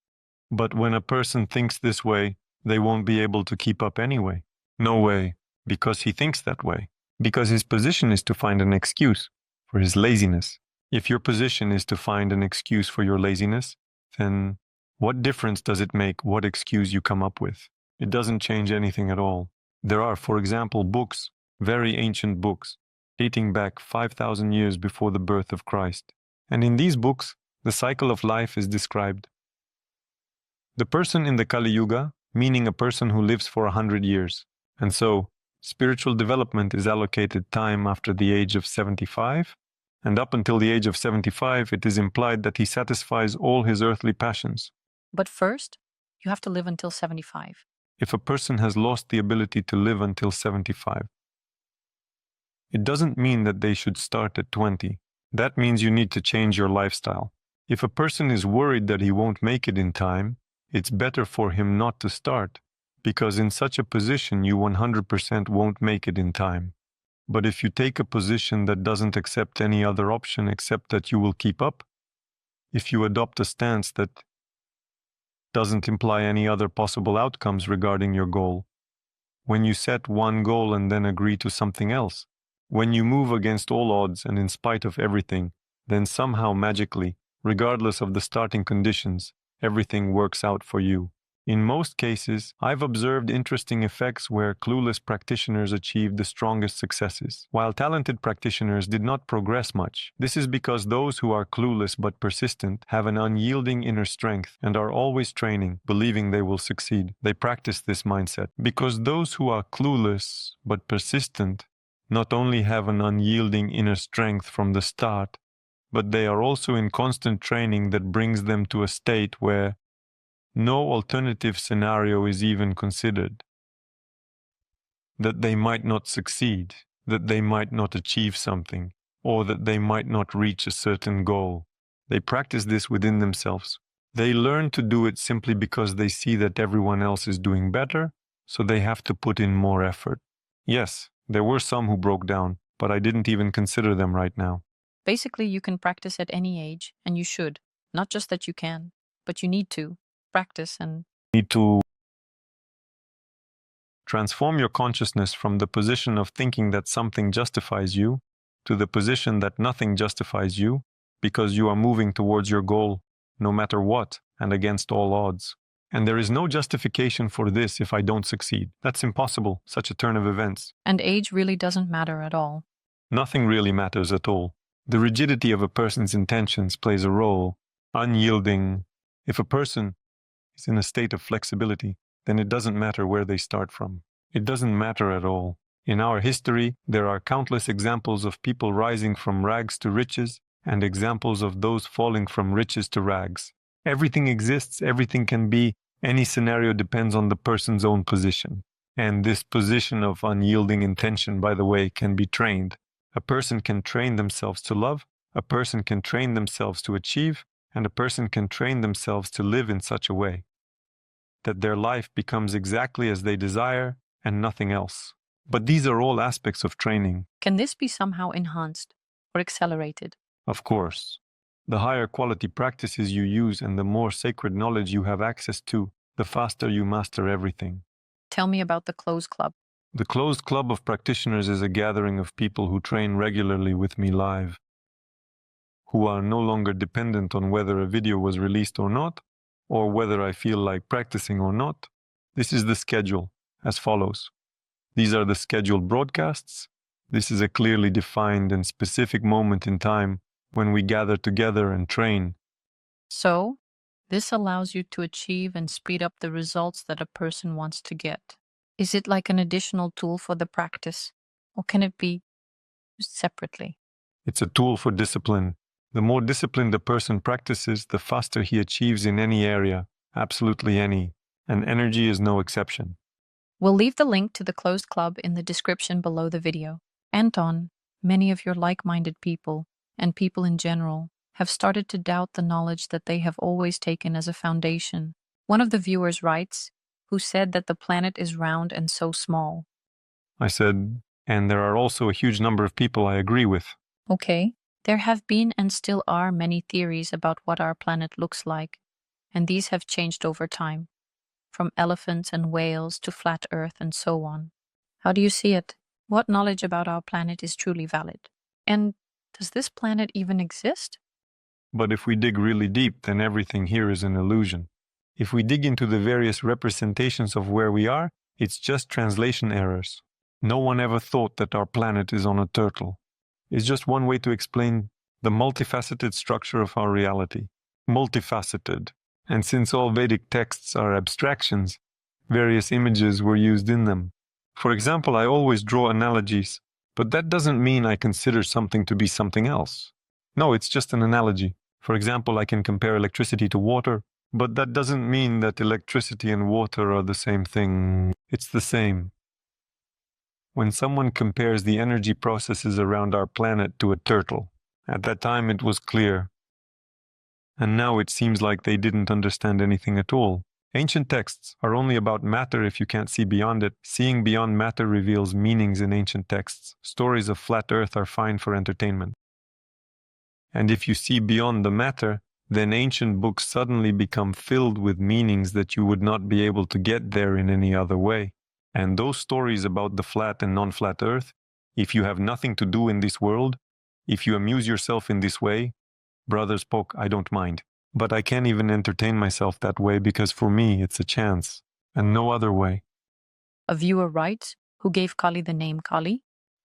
[SPEAKER 1] But when a person thinks this way, they won't be able to keep up anyway. No way, because he thinks that way. Because his position is to find an excuse for his laziness. If your position is to find an excuse for your laziness, then what difference does it make what excuse you come up with? It doesn't change anything at all. There are, for example, books, very ancient books, dating back 5,000 years before the birth of Christ. And in these books, the cycle of life is described. The person in the Kali Yuga, meaning a person who lives for 100 years. And so, spiritual development is allocated time after the age of 75, and up until the age of 75, it is implied that he satisfies all his earthly passions.
[SPEAKER 2] But first, you have to live until 75.
[SPEAKER 1] If a person has lost the ability to live until 75, it doesn't mean that they should start at 20. That means you need to change your lifestyle. If a person is worried that he won't make it in time, it's better for him not to start, because in such a position you 100% won't make it in time. But if you take a position that doesn't accept any other option except that you will keep up, if you adopt a stance that doesn't imply any other possible outcomes regarding your goal, when you set one goal and then agree to something else, when you move against all odds and in spite of everything, then somehow magically, regardless of the starting conditions, everything works out for you. In most cases, I've observed interesting effects where clueless practitioners achieved the strongest successes, while talented practitioners did not progress much. This is because those who are clueless but persistent have an unyielding inner strength and are always training, believing they will succeed. They practice this mindset. Because those who are clueless but persistent not only have an unyielding inner strength from the start, but they are also in constant training that brings them to a state where no alternative scenario is even considered. That they might not succeed, that they might not achieve something, or that they might not reach a certain goal. They practice this within themselves. They learn to do it simply because they see that everyone else is doing better, so they have to put in more effort. Yes, there were some who broke down, but I didn't even consider them right now.
[SPEAKER 2] Basically, you can practice at any age, and you should. Not just that you can, but you need to practice and
[SPEAKER 1] Need to transform your consciousness from the position of thinking that something justifies you to the position that nothing justifies you, because you are moving towards your goal, no matter what, and against all odds. And there is no justification for this if I don't succeed. That's impossible, such a turn of events.
[SPEAKER 2] And age really doesn't matter at all.
[SPEAKER 1] Nothing really matters at all. The rigidity of a person's intentions plays a role. Unyielding. If a person is in a state of flexibility, then it doesn't matter where they start from. It doesn't matter at all. In our history, there are countless examples of people rising from rags to riches, and examples of those falling from riches to rags. Everything exists, everything can be, any scenario depends on the person's own position. And this position of unyielding intention, by the way, can be trained. A person can train themselves to love, a person can train themselves to achieve, and a person can train themselves to live in such a way that their life becomes exactly as they desire and nothing else. But these are all aspects of training.
[SPEAKER 2] Can this be somehow enhanced or accelerated?
[SPEAKER 1] Of course. The higher quality practices you use and the more sacred knowledge you have access to, the faster you master everything.
[SPEAKER 2] Tell me about the closed club.
[SPEAKER 1] The closed club of practitioners is a gathering of people who train regularly with me live, who are no longer dependent on whether a video was released or not, or whether I feel like practicing or not. This is the schedule, as follows. These are the scheduled broadcasts. This is a clearly defined and specific moment in time when we gather together and train.
[SPEAKER 2] So, this allows you to achieve and speed up the results that a person wants to get. Is it like an additional tool for the practice, or can it be used separately?
[SPEAKER 1] It's a tool for discipline. The more disciplined a person practices, the faster he achieves in any area, absolutely any, and energy is no exception.
[SPEAKER 2] We'll leave the link to the closed club in the description below the video. Anton, many of your like-minded people, and people in general, have started to doubt the knowledge that they have always taken as a foundation. One of the viewers writes, who said that the planet is round and so small.
[SPEAKER 1] I said, and there are also a huge number of people I agree with.
[SPEAKER 2] Okay, there have been and still are many theories about what our planet looks like, and these have changed over time, from elephants and whales to flat Earth and so on. How do you see it? What knowledge about our planet is truly valid? And does this planet even exist?
[SPEAKER 1] But if we dig really deep, then everything here is an illusion. If we dig into the various representations of where we are, it's just translation errors. No one ever thought that our planet is on a turtle. It's just one way to explain the multifaceted structure of our reality. Multifaceted. And since all Vedic texts are abstractions, various images were used in them. For example, I always draw analogies, but that doesn't mean I consider something to be something else. No, it's just an analogy. For example, I can compare electricity to water, but that doesn't mean that electricity and water are the same thing. It's the same. When someone compares the energy processes around our planet to a turtle, At that time it was clear. And now it seems like they didn't understand anything at all. Ancient texts are only about matter if you can't see beyond it. Seeing beyond matter reveals meanings in ancient texts. Stories of flat earth are fine for entertainment. And if you see beyond the matter, then ancient books suddenly become filled with meanings that you would not be able to get there in any other way. And those stories about the flat and non-flat earth, if you have nothing to do in this world, if you amuse yourself in this way, Brother spoke, I don't mind. But I can't even entertain myself that way because for me it's a chance, and no other way.
[SPEAKER 2] A viewer writes, who gave Kali the name Kali?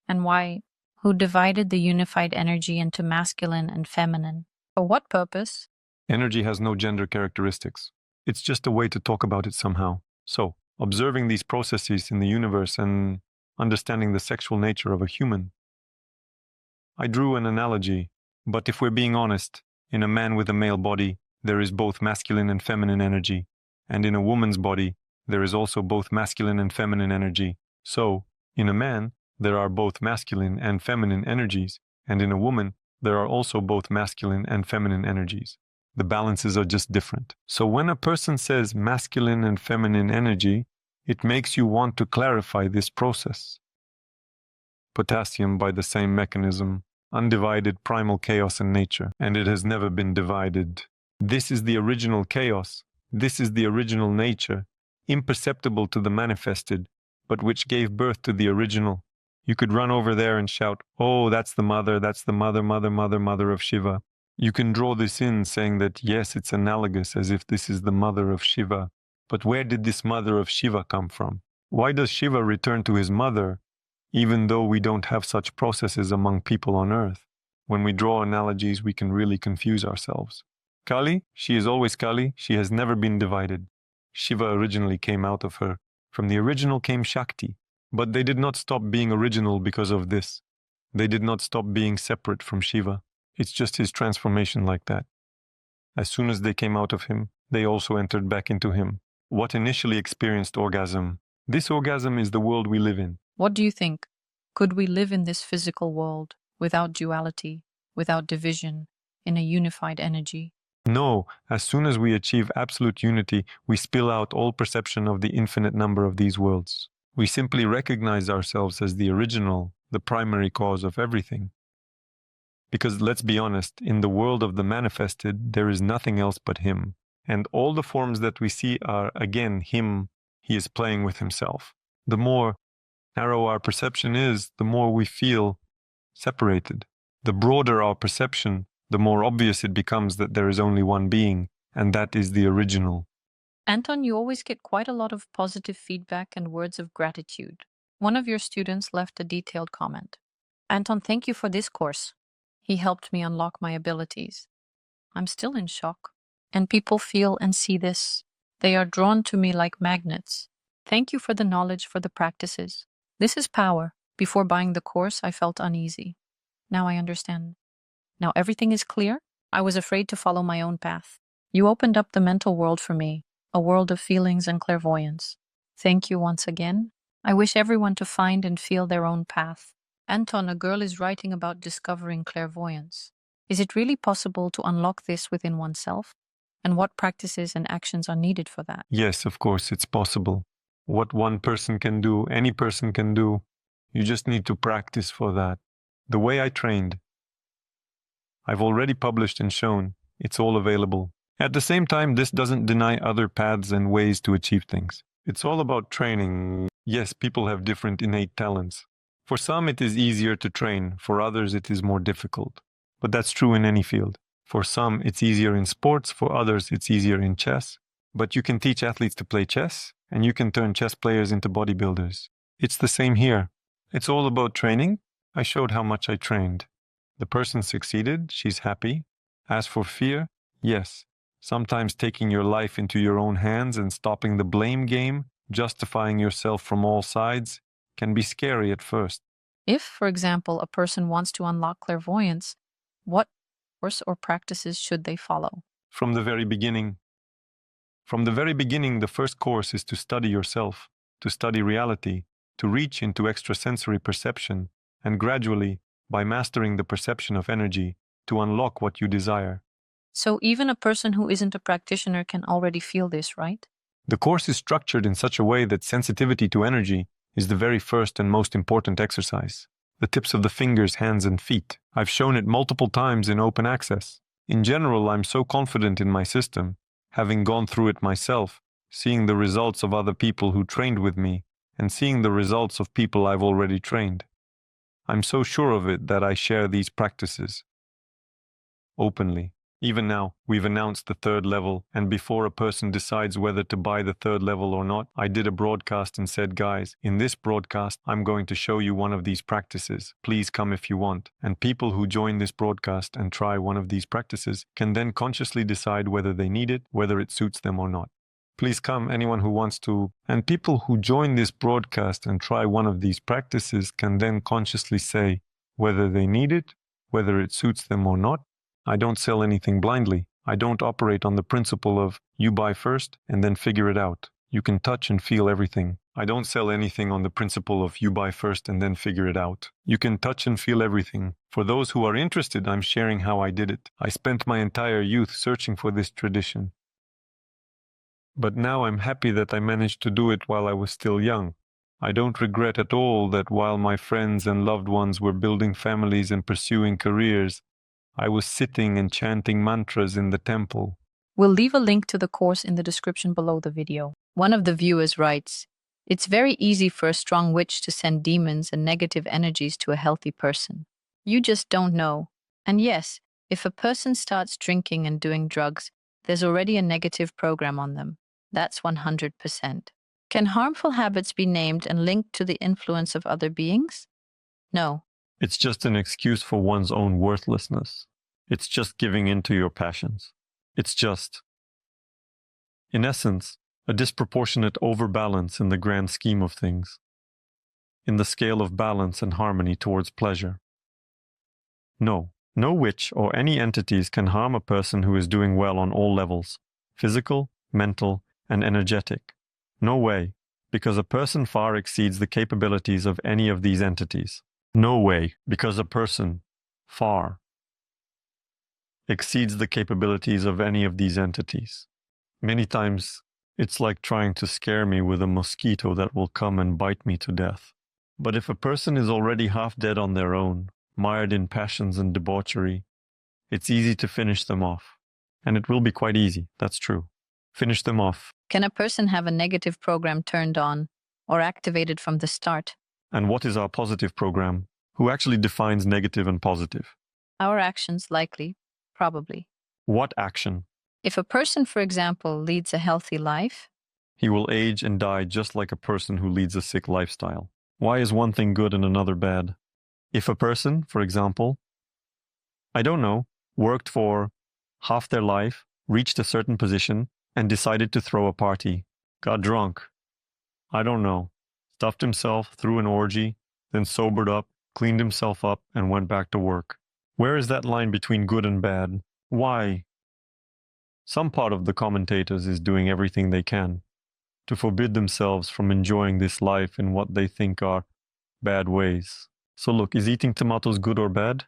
[SPEAKER 2] And why? Who divided the unified energy into masculine and feminine? For what purpose?
[SPEAKER 1] Energy has no gender characteristics. It's just a way to talk about it somehow. So, observing these processes in the universe and understanding the sexual nature of a human, I drew an analogy, but if we're being honest, in a man with a male body, there is both masculine and feminine energy, and in a woman's body, there is also both masculine and feminine energy. So, in a man, there are both masculine and feminine energies, and in a woman, there are also both masculine and feminine energies. The balances are just different. So when a person says masculine and feminine energy, it makes you want to clarify this process. Potassium, by the same mechanism, undivided primal chaos in nature, and it has never been divided. This is the original chaos. This is the original nature, imperceptible to the manifested, but which gave birth to the original. You could run over there and shout, oh, that's the mother mother of Shiva. You can draw this in saying that, yes, it's analogous as if this is the mother of Shiva. But where did this mother of Shiva come from? Why does Shiva return to his mother, even though we don't have such processes among people on earth? When we draw analogies, we can really confuse ourselves. Kali, she is always Kali. She has never been divided. Shiva originally came out of her. From the original came Shakti. But they did not stop being original because of this. They did not stop being separate from Shiva. It's just his transformation like that. As soon as they came out of him, they also entered back into him. What initially experienced orgasm? This orgasm is the world we live in.
[SPEAKER 2] What do you think? Could we live in this physical world without duality, without division, in a unified energy?
[SPEAKER 1] No, as soon as we achieve absolute unity, we spill out all perception of the infinite number of these worlds. We simply recognize ourselves as the original, the primary cause of everything. Because let's be honest, in the world of the manifested, there is nothing else but him. And all the forms that we see are, again, him. He is playing with himself. The more narrow our perception is, the more we feel separated. The broader our perception, the more obvious it becomes that there is only one being, and that is the original.
[SPEAKER 2] Anton, you always get quite a lot of positive feedback and words of gratitude. One of your students left a detailed comment. Anton, thank you for this course. He helped me unlock my abilities. I'm still in shock. And people feel and see this. They are drawn to me like magnets. Thank you for the knowledge, for the practices. This is power. Before buying the course, I felt uneasy. Now I understand. Now everything is clear. I was afraid to follow my own path. You opened up the mental world for me, a world of feelings and clairvoyance. Thank you once again. I wish everyone to find and feel their own path. Anton, a girl is writing about discovering clairvoyance. Is it really possible to unlock this within oneself? And what practices and actions are needed for that?
[SPEAKER 1] Yes, of course, it's possible. What one person can do, any person can do. You just need to practice for that. The way I trained. I've already published and shown. It's all available. At the same time, this doesn't deny other paths and ways to achieve things. It's all about training. Yes, people have different innate talents. For some, it is easier to train. For others, it is more difficult. But that's true in any field. For some, it's easier in sports. For others, it's easier in chess. But you can teach athletes to play chess, and you can turn chess players into bodybuilders. It's the same here. It's all about training. I showed how much I trained. The person succeeded. She's happy. As for fear, yes. Sometimes taking your life into your own hands and stopping the blame game, justifying yourself from all sides, can be scary at first.
[SPEAKER 2] If, for example, a person wants to unlock clairvoyance, what course or practices should they follow?
[SPEAKER 1] From the very beginning. The first course is to study yourself, to study reality, to reach into extrasensory perception, and gradually, by mastering the perception of energy, to unlock what you desire.
[SPEAKER 2] So even a person who isn't a practitioner can already feel this, right?
[SPEAKER 1] The course is structured in such a way that sensitivity to energy is the very first and most important exercise. The tips of the fingers, hands, and feet. I've shown it multiple times in open access. In general, I'm so confident in my system, having gone through it myself, seeing the results of other people who trained with me, and seeing the results of people I've already trained. I'm so sure of it that I share these practices openly. Even now, we've announced the third level, and before a person decides whether to buy the third level or not, I did a broadcast and said, guys, in this broadcast, I'm going to show you one of these practices. Please come if you want. And people who join this broadcast and try one of these practices can then consciously decide whether they need it, whether it suits them or not. Please come, anyone who wants to. And people who join this broadcast and try one of these practices can then consciously say whether they need it, whether it suits them or not. I don't sell anything blindly. I don't operate on the principle of you buy first and then figure it out. You can touch and feel everything. I don't sell anything on the principle of you buy first and then figure it out. You can touch and feel everything. For those who are interested, I'm sharing how I did it. I spent my entire youth searching for this tradition. But now I'm happy that I managed to do it while I was still young. I don't regret at all that while my friends and loved ones were building families and pursuing careers, I was sitting and chanting mantras in the temple.
[SPEAKER 2] We'll leave a link to the course in the description below the video. One of the viewers writes, "It's very easy for a strong witch to send demons and negative energies to a healthy person. You just don't know. And yes, if a person starts drinking and doing drugs, there's already a negative program on them. That's 100%. Can harmful habits be named and linked to the influence of other beings? No.
[SPEAKER 1] It's just an excuse for one's own worthlessness. It's just giving in to your passions. It's just, in essence, a disproportionate overbalance in the grand scheme of things, in the scale of balance and harmony towards pleasure. No witch or any entities can harm a person who is doing well on all levels, physical, mental, and energetic. No way, because a person far exceeds the capabilities of any of these entities. No way, because a person far exceeds the capabilities of any of these entities. Many times, it's like trying to scare me with a mosquito that will come and bite me to death. But if a person is already half dead on their own, mired in passions and debauchery, it's easy to finish them off. And it will be quite easy, that's true. Finish them off.
[SPEAKER 2] Can a person have a negative program turned on or activated from the start?
[SPEAKER 1] And what is our positive program? Who actually defines negative and positive?
[SPEAKER 2] Our actions, likely, probably.
[SPEAKER 1] What action?
[SPEAKER 2] If a person, for example, leads a healthy life,
[SPEAKER 1] he will age and die just like a person who leads a sick lifestyle. Why is one thing good and another bad? If a person, for example, I don't know, worked for half their life, reached a certain position, and decided to throw a party, got drunk, I don't know, stuffed himself, threw an orgy, then sobered up, cleaned himself up, and went back to work. Where is that line between good and bad? Why? Some part of the commentators is doing everything they can to forbid themselves from enjoying this life in what they think are bad ways. So look, is eating tomatoes good or bad?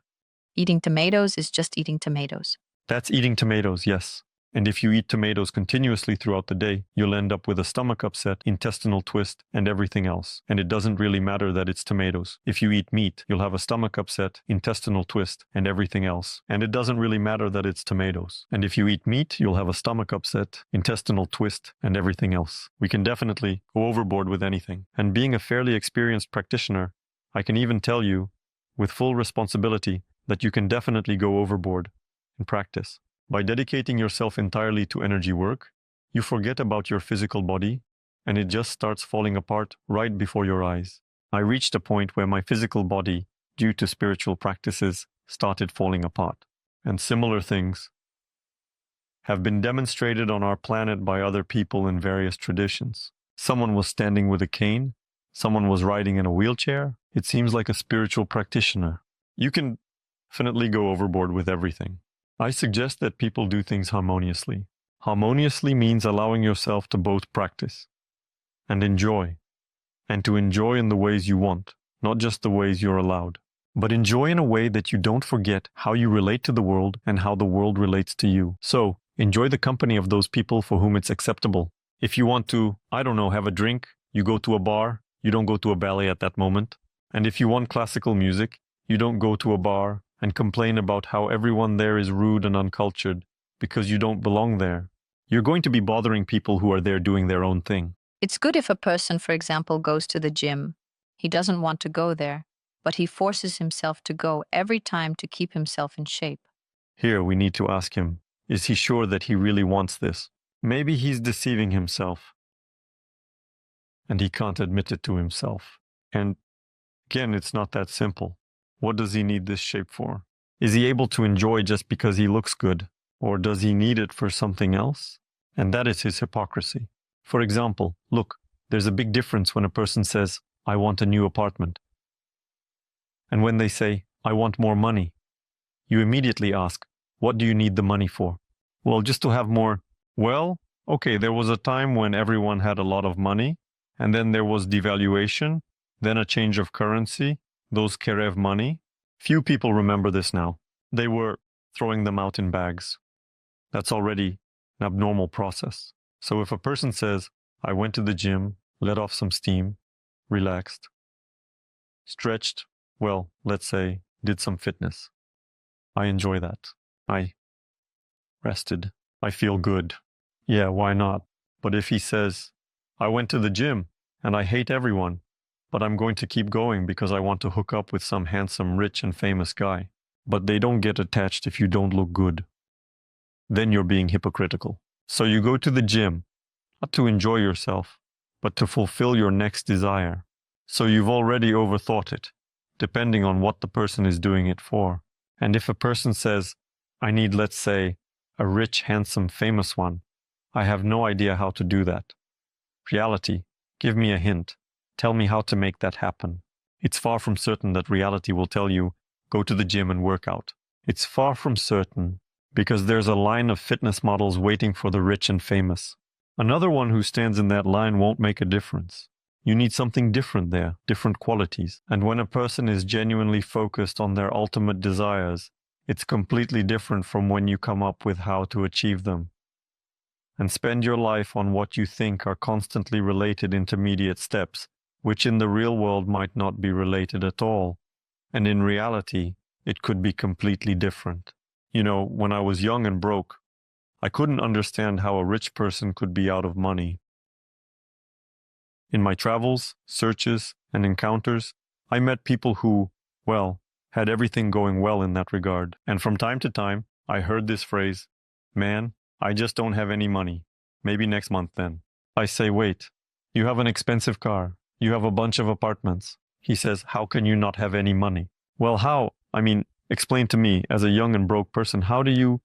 [SPEAKER 2] Eating tomatoes is just eating tomatoes.
[SPEAKER 1] That's eating tomatoes, yes. And if you eat tomatoes continuously throughout the day, you'll end up with a stomach upset, intestinal twist, and everything else. And it doesn't really matter that it's tomatoes. If you eat meat, you'll have a stomach upset, intestinal twist, and everything else. And it doesn't really matter that it's tomatoes. And if you eat meat, you'll have a stomach upset, intestinal twist, and everything else. We can definitely go overboard with anything. And being a fairly experienced practitioner, I can even tell you, with full responsibility, that you can definitely go overboard in practice. By dedicating yourself entirely to energy work, you forget about your physical body, and it just starts falling apart right before your eyes. I reached a point where my physical body, due to spiritual practices, started falling apart. And similar things have been demonstrated on our planet by other people in various traditions. Someone was standing with a cane, someone was riding in a wheelchair. It seems like a spiritual practitioner. You can definitely go overboard with everything. I suggest that people do things harmoniously. Harmoniously means allowing yourself to both practice and enjoy, and to enjoy in the ways you want, not just the ways you're allowed. But enjoy in a way that you don't forget how you relate to the world and how the world relates to you. So, enjoy the company of those people for whom it's acceptable. If you want to, I don't know, have a drink, you go to a bar, you don't go to a ballet at that moment. And if you want classical music, you don't go to a bar and complain about how everyone there is rude and uncultured because you don't belong there. You're going to be bothering people who are there doing their own thing.
[SPEAKER 2] It's good if a person, for example, goes to the gym. He doesn't want to go there, but he forces himself to go every time to keep himself in shape.
[SPEAKER 1] Here we need to ask him, is he sure that he really wants this? Maybe he's deceiving himself. And he can't admit it to himself. And again, it's not that simple. What does he need this shape for? Is he able to enjoy just because he looks good? Or does he need it for something else? And that is his hypocrisy. For example, look, there's a big difference when a person says, I want a new apartment. And when they say, I want more money, you immediately ask, what do you need the money for? Well, just to have more. Well, okay, there was a time when everyone had a lot of money, and then there was devaluation, then a change of currency, those Kerev money. Few people remember this now. They were throwing them out in bags. That's already an abnormal process. So if a person says, I went to the gym, let off some steam, relaxed, stretched, well, let's say, did some fitness. I enjoy that. I rested. I feel good. Yeah, why not? But if he says, I went to the gym and I hate everyone, but I'm going to keep going because I want to hook up with some handsome, rich, and famous guy, but they don't get attached if you don't look good, then you're being hypocritical. So you go to the gym, not to enjoy yourself, but to fulfill your next desire. So you've already overthought it, depending on what the person is doing it for. And if a person says, I need, let's say, a rich, handsome, famous one, I have no idea how to do that. Reality, give me a hint. Tell me how to make that happen. It's far from certain that reality will tell you, go to the gym and work out. It's far from certain because there's a line of fitness models waiting for the rich and famous. Another one who stands in that line won't make a difference. You need something different there, different qualities. And when a person is genuinely focused on their ultimate desires, it's completely different from when you come up with how to achieve them. And spend your life on what you think are constantly related intermediate steps, which in the real world might not be related at all. And in reality, it could be completely different. You know, when I was young and broke, I couldn't understand how a rich person could be out of money. In my travels, searches, and encounters, I met people who, well, had everything going well in that regard. And from time to time, I heard this phrase, man, I just don't have any money. Maybe next month then. I say, wait, you have an expensive car. You have a bunch of apartments. He says, how can you not have any money? Well, how? I mean, explain to me, as a young and broke person, how do you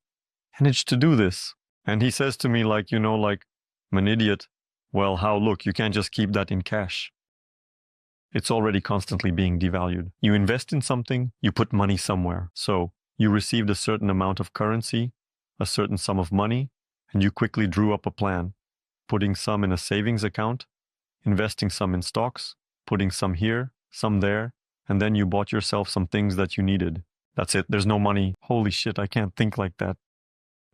[SPEAKER 1] manage to do this? And he says to me, like, you know, like, I'm an idiot. Well, how? Look, you can't just keep that in cash. It's already constantly being devalued. You invest in something, you put money somewhere. So you received a certain amount of currency, a certain sum of money, and you quickly drew up a plan, putting some in a savings account, investing some in stocks, putting some here, some there, and then you bought yourself some things that you needed. That's it. There's no money. Holy shit, I can't think like that.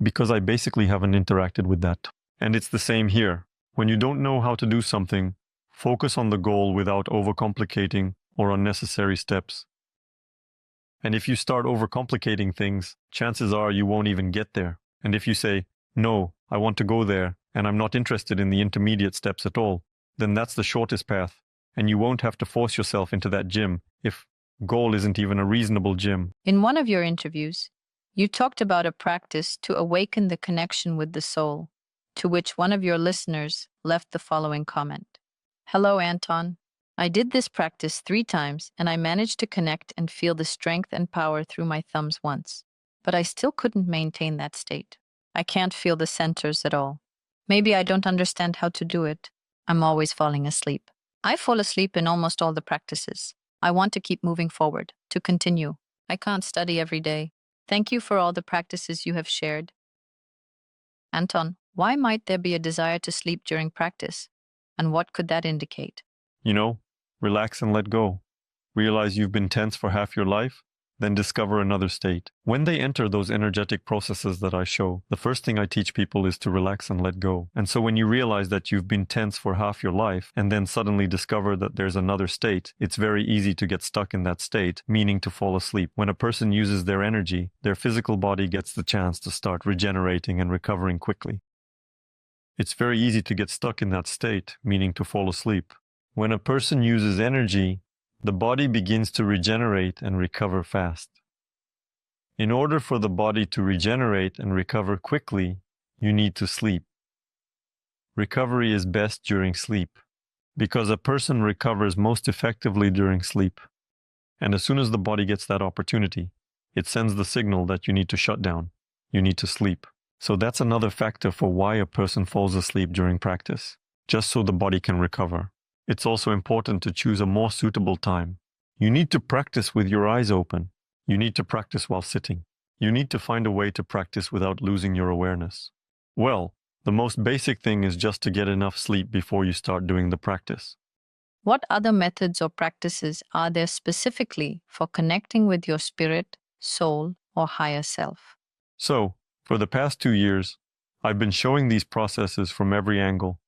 [SPEAKER 1] Because I basically haven't interacted with that. And it's the same here. When you don't know how to do something, focus on the goal without overcomplicating or unnecessary steps. And if you start overcomplicating things, chances are you won't even get there. And if you say, no, I want to go there, and I'm not interested in the intermediate steps at all, then that's the shortest path. And you won't have to force yourself into that gym if goal isn't even a reasonable gym.
[SPEAKER 2] In one of your interviews, you talked about a practice to awaken the connection with the soul, to which one of your listeners left the following comment. Hello, Anton. I did this practice 3 times and I managed to connect and feel the strength and power through my thumbs once, but I still couldn't maintain that state. I can't feel the centers at all. Maybe I don't understand how to do it. I'm always falling asleep. I fall asleep in almost all the practices. I want to keep moving forward, to continue. I can't study every day. Thank you for all the practices you have shared. Anton, why might there be a desire to sleep during practice? And what could that indicate?
[SPEAKER 1] You know, relax and let go. realize you've been tense for half your life, then discover another state. When they enter those energetic processes that I show, the first thing I teach people is to relax and let go. And so when you realize that you've been tense for half your life and then suddenly discover that there's another state, it's very easy to get stuck in that state, meaning to fall asleep. When a person uses their energy, their physical body gets the chance to start regenerating and recovering quickly. It's very easy to get stuck in that state, meaning to fall asleep. When a person uses energy, the body begins to regenerate and recover fast. In order for the body to regenerate and recover quickly, you need to sleep. Recovery is best during sleep, because a person recovers most effectively during sleep. And as soon as the body gets that opportunity, it sends the signal that you need to shut down, you need to sleep. So that's another factor for why a person falls asleep during practice, just so the body can recover. It's also important to choose a more suitable time. You need to practice with your eyes open. You need to practice while sitting. You need to find a way to practice without losing your awareness. Well, the most basic thing is just to get enough sleep before you start doing the practice.
[SPEAKER 2] What other methods or practices are there specifically for connecting with your spirit, soul, or higher self?
[SPEAKER 1] So, for the past 2 years, I've been showing these processes from every angle.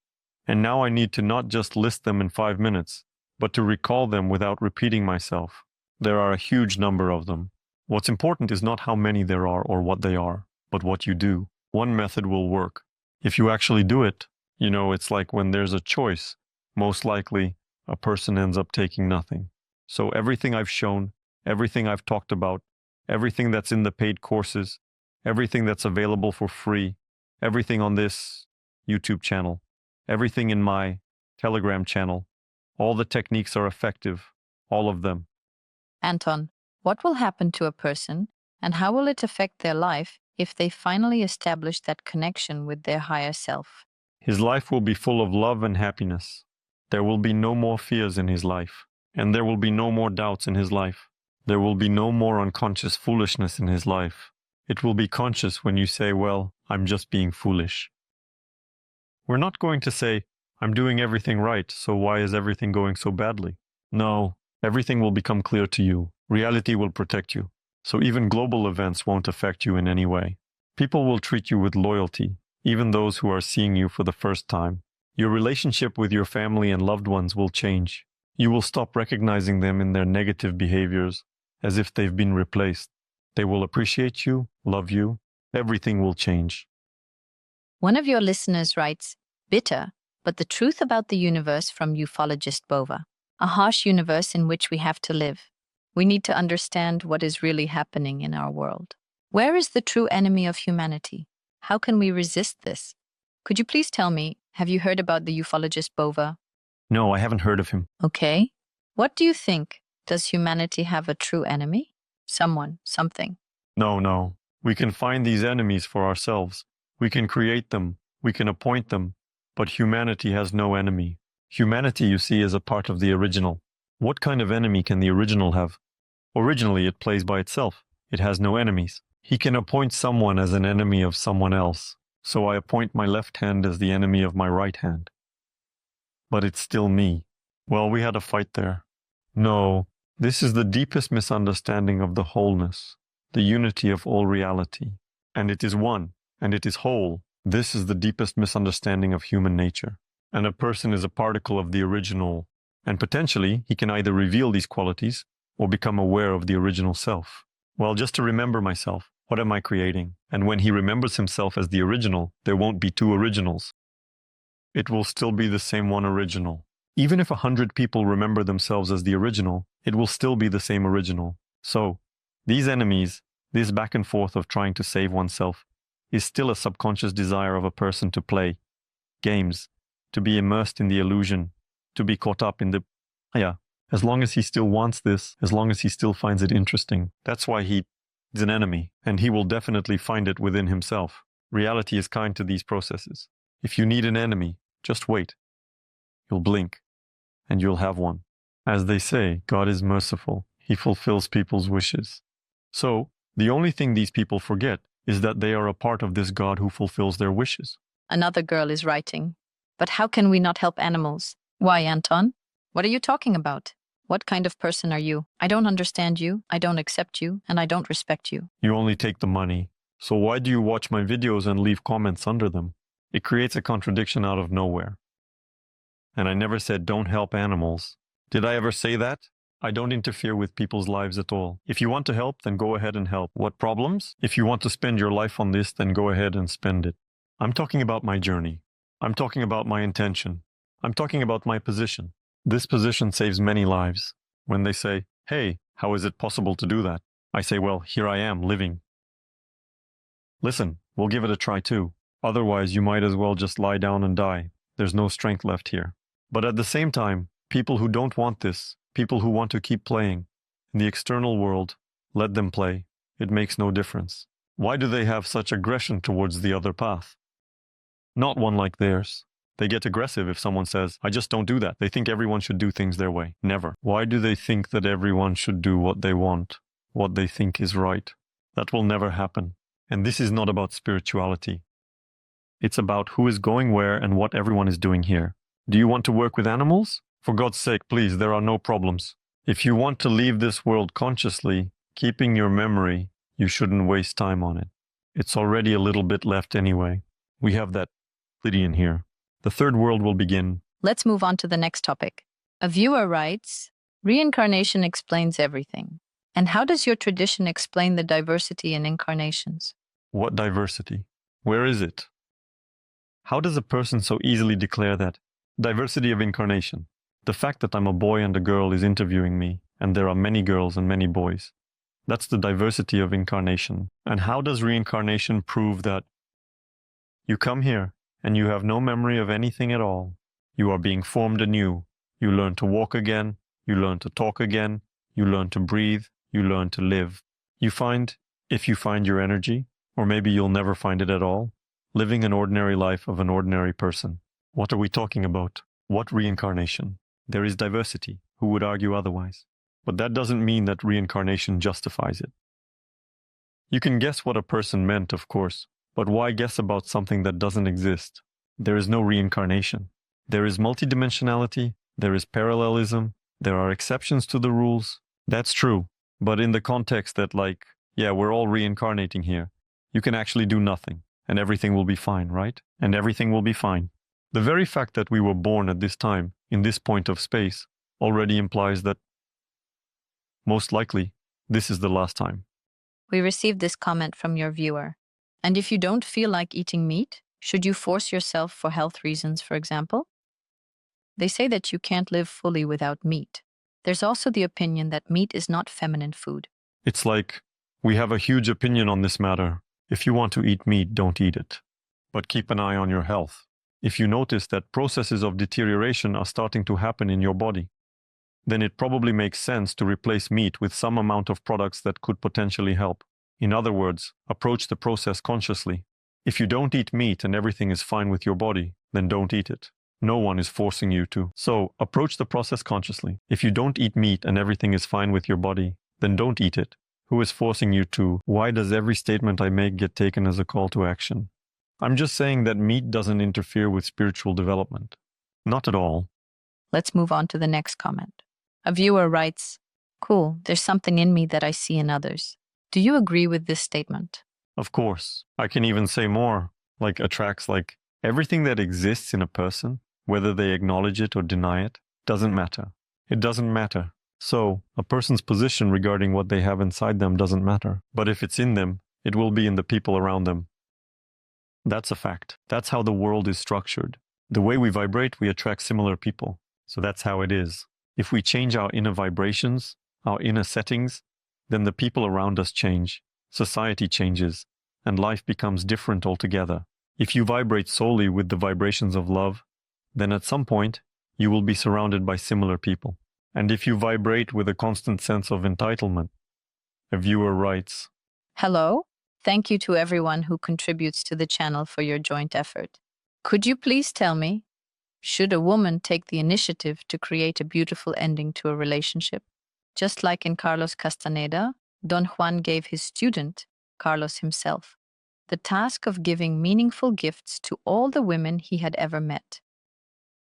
[SPEAKER 1] And now I need to not just list them in 5 minutes, but to recall them without repeating myself. There are a huge number of them. What's important is not how many there are or what they are, but what you do. One method will work. If you actually do it, it's like when there's a choice, most likely a person ends up taking nothing. So everything I've shown, everything I've talked about, everything that's in the paid courses, everything that's available for free, everything on this YouTube channel, everything in my Telegram channel, all the techniques are effective, all of them.
[SPEAKER 2] Anton, what will happen to a person and how will it affect their life if they finally establish that connection with their higher self?
[SPEAKER 1] His life will be full of love and happiness. There will be no more fears in his life, and there will be no more doubts in his life. There will be no more unconscious foolishness in his life. It will be conscious when you say, well, I'm just being foolish. We're not going to say, I'm doing everything right, so why is everything going so badly? No, everything will become clear to you. Reality will protect you. So even global events won't affect you in any way. People will treat you with loyalty, even those who are seeing you for the first time. Your relationship with your family and loved ones will change. You will stop recognizing them in their negative behaviors, as if they've been replaced. They will appreciate you, love you. Everything will change.
[SPEAKER 2] One of your listeners writes, bitter, but the truth about the universe from ufologist Bova. A harsh universe in which we have to live. We need to understand what is really happening in our world. Where is the true enemy of humanity? How can we resist this? Could you please tell me, have you heard about the ufologist Bova?
[SPEAKER 1] No, I haven't heard of him.
[SPEAKER 2] Okay. What do you think? Does humanity have a true enemy? Someone, something.
[SPEAKER 1] No. We can find these enemies for ourselves. We can create them. We can appoint them. But humanity has no enemy. Humanity, you see, is a part of the original. What kind of enemy can the original have? Originally, it plays by itself. It has no enemies. He can appoint someone as an enemy of someone else. So I appoint my left hand as the enemy of my right hand. But it's still me. Well, we had a fight there. No, this is the deepest misunderstanding of the wholeness, the unity of all reality. And it is one, and it is whole. This is the deepest misunderstanding of human nature. And a person is a particle of the original, and potentially he can either reveal these qualities or become aware of the original self. Well, just to remember myself, what am I creating? And when he remembers himself as the original, there won't be two originals. It will still be the same one original. Even if 100 people remember themselves as the original, it will still be the same original. So, these enemies, this back and forth of trying to save oneself, is still a subconscious desire of a person to play games, to be immersed in the illusion, to be caught up in the... as long as he still wants this, as long as he still finds it interesting, that's why he's an enemy, and he will definitely find it within himself. Reality is kind to these processes. If you need an enemy, just wait. You'll blink, and you'll have one. As they say, God is merciful. He fulfills people's wishes. So, the only thing these people forget is that they are a part of this God who fulfills their wishes.
[SPEAKER 2] Another girl is writing, but how can we not help animals? Why, Anton? What are you talking about? What kind of person are you? I don't understand you, I don't accept you, and I don't respect you.
[SPEAKER 1] You only take the money. So why do you watch my videos and leave comments under them? It creates a contradiction out of nowhere. And I never said don't help animals. Did I ever say that? I don't interfere with people's lives at all. If you want to help, then go ahead and help. What problems? If you want to spend your life on this, then go ahead and spend it. I'm talking about my journey. I'm talking about my intention. I'm talking about my position. This position saves many lives. When they say, hey, how is it possible to do that? I say, well, here I am, living. Listen, we'll give it a try too. Otherwise, you might as well just lie down and die. There's no strength left here. But at the same time, people who don't want this, people who want to keep playing, in the external world, let them play. It makes no difference. Why do they have such aggression towards the other path? Not one like theirs. They get aggressive if someone says, I just don't do that. They think everyone should do things their way. Never. Why do they think that everyone should do what they want, what they think is right? That will never happen. And this is not about spirituality. It's about who is going where and what everyone is doing here. Do you want to work with animals? For God's sake, please, there are no problems. If you want to leave this world consciously, keeping your memory, you shouldn't waste time on it. It's already a little bit left anyway. We have that Lydian here. The third world will begin.
[SPEAKER 2] Let's move on to the next topic. A viewer writes, reincarnation explains everything. And how does your tradition explain the diversity in incarnations?
[SPEAKER 1] What diversity? Where is it? How does a person so easily declare that? Diversity of incarnation. The fact that I'm a boy and a girl is interviewing me, and there are many girls and many boys. That's the diversity of incarnation. And how does reincarnation prove that? You come here, and you have no memory of anything at all. You are being formed anew. You learn to walk again. You learn to talk again. You learn to breathe. You learn to live. You find, if you find your energy, or maybe you'll never find it at all, living an ordinary life of an ordinary person. What are we talking about? What reincarnation? There is diversity. Who would argue otherwise? But that doesn't mean that reincarnation justifies it. You can guess what a person meant, of course, but why guess about something that doesn't exist? There is no reincarnation. There is multidimensionality, there is parallelism, there are exceptions to the rules. That's true, but in the context that we're all reincarnating here, you can actually do nothing, and everything will be fine, right? And everything will be fine. The very fact that we were born at this time, in this point of space, already implies that, most likely, this is the last time.
[SPEAKER 2] We received this comment from your viewer. And if you don't feel like eating meat, should you force yourself for health reasons, for example? They say that you can't live fully without meat. There's also the opinion that meat is not feminine food.
[SPEAKER 1] It's like, we have a huge opinion on this matter. If you want to eat meat, don't eat it. But keep an eye on your health. If you notice that processes of deterioration are starting to happen in your body, then it probably makes sense to replace meat with some amount of products that could potentially help. In other words, approach the process consciously. If you don't eat meat and everything is fine with your body, then don't eat it. No one is forcing you to. So, approach the process consciously. If you don't eat meat and everything is fine with your body, then don't eat it. Who is forcing you to? Why does every statement I make get taken as a call to action? I'm just saying that meat doesn't interfere with spiritual development. Not at all.
[SPEAKER 2] Let's move on to the next comment. A viewer writes, cool, there's something in me that I see in others. Do you agree with this statement?
[SPEAKER 1] Of course. I can even say more. Attracts everything that exists in a person, whether they acknowledge it or deny it, doesn't matter. It doesn't matter. So, a person's position regarding what they have inside them doesn't matter. But if it's in them, it will be in the people around them. That's a fact. That's how the world is structured. The way we vibrate, we attract similar people. So that's how it is. If we change our inner vibrations, our inner settings, then the people around us change, society changes, and life becomes different altogether. If you vibrate solely with the vibrations of love, then at some point, you will be surrounded by similar people. And if you vibrate with a constant sense of entitlement, a viewer writes,
[SPEAKER 2] hello? Thank you to everyone who contributes to the channel for your joint effort. Could you please tell me, should a woman take the initiative to create a beautiful ending to a relationship? Just like in Carlos Castaneda, Don Juan gave his student, Carlos himself, the task of giving meaningful gifts to all the women he had ever met.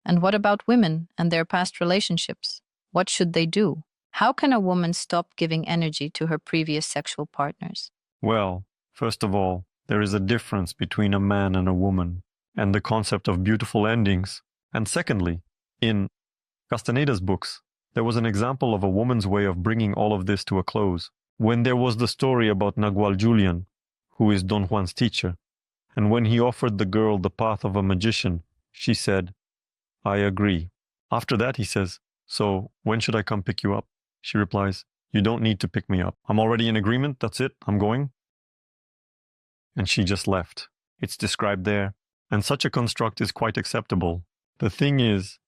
[SPEAKER 2] And what about women and their past relationships? What should they do? How can a woman stop giving energy to her previous sexual partners?
[SPEAKER 1] Well, first of all, there is a difference between a man and a woman, and the concept of beautiful endings. And secondly, in Castaneda's books, there was an example of a woman's way of bringing all of this to a close. When there was the story about Nagual Julian, who is Don Juan's teacher, and when he offered the girl the path of a magician, she said, "I agree." After that, he says, "So, when should I come pick you up?" She replies, "You don't need to pick me up. I'm already in agreement. That's it. I'm going." And she just left. It's described there. And such a construct is quite acceptable. The thing is,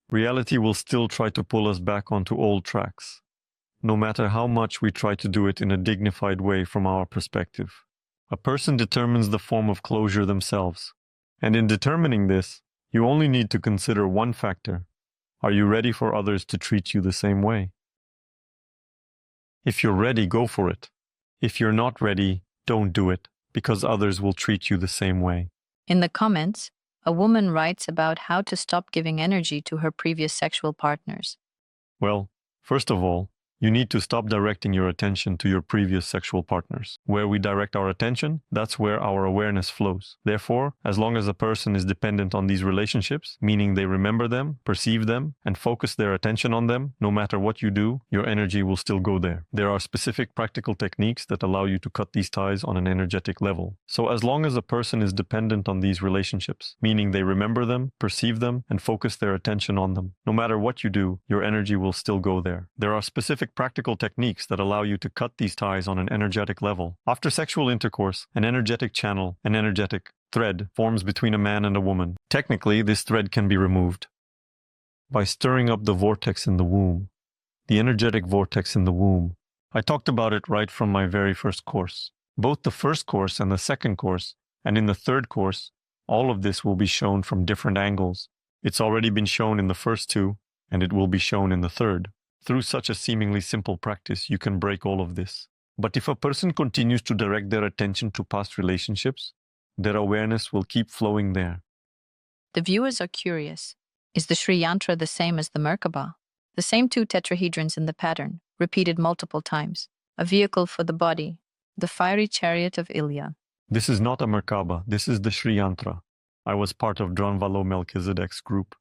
[SPEAKER 1] reality will still try to pull us back onto old tracks, no matter how much we try to do it in a dignified way from our perspective. A person determines the form of closure themselves. And in determining this, you only need to consider one factor. Are you ready for others to treat you the same way? If you're ready, go for it. If you're not ready, don't do it, because others will treat you the same way.
[SPEAKER 2] In the comments, a woman writes about how to stop giving energy to her previous sexual partners.
[SPEAKER 1] Well, first of all, you need to stop directing your attention to your previous sexual partners. Where we direct our attention, that's where our awareness flows. Therefore, as long as a person is dependent on these relationships, meaning they remember them, perceive them, and focus their attention on them, no matter what you do, your energy will still go there. There are specific practical techniques that allow you to cut these ties on an energetic level. So as long as a person is dependent on these relationships, meaning they remember them, perceive them, and focus their attention on them, no matter what you do, your energy will still go there. There are specific practical techniques that allow you to cut these ties on an energetic level. After sexual intercourse, an energetic channel, an energetic thread forms between a man and a woman. Technically, this thread can be removed by stirring up the vortex in the womb, the energetic vortex in the womb. I talked about it right from my very first course. Both the first course and the second course, and in the third course, all of this will be shown from different angles. It's already been shown in the first two, and it will be shown in the third. Through such a seemingly simple practice, you can break all of this. But if a person continues to direct their attention to past relationships, their awareness will keep flowing there.
[SPEAKER 2] The viewers are curious. Is the Sri Yantra the same as the Merkaba? The same two tetrahedrons in the pattern, repeated multiple times. A vehicle for the body, the fiery chariot of Ilya.
[SPEAKER 1] This is not a Merkaba, this is the Sri Yantra. I was part of Dronvalo Melchizedek's group.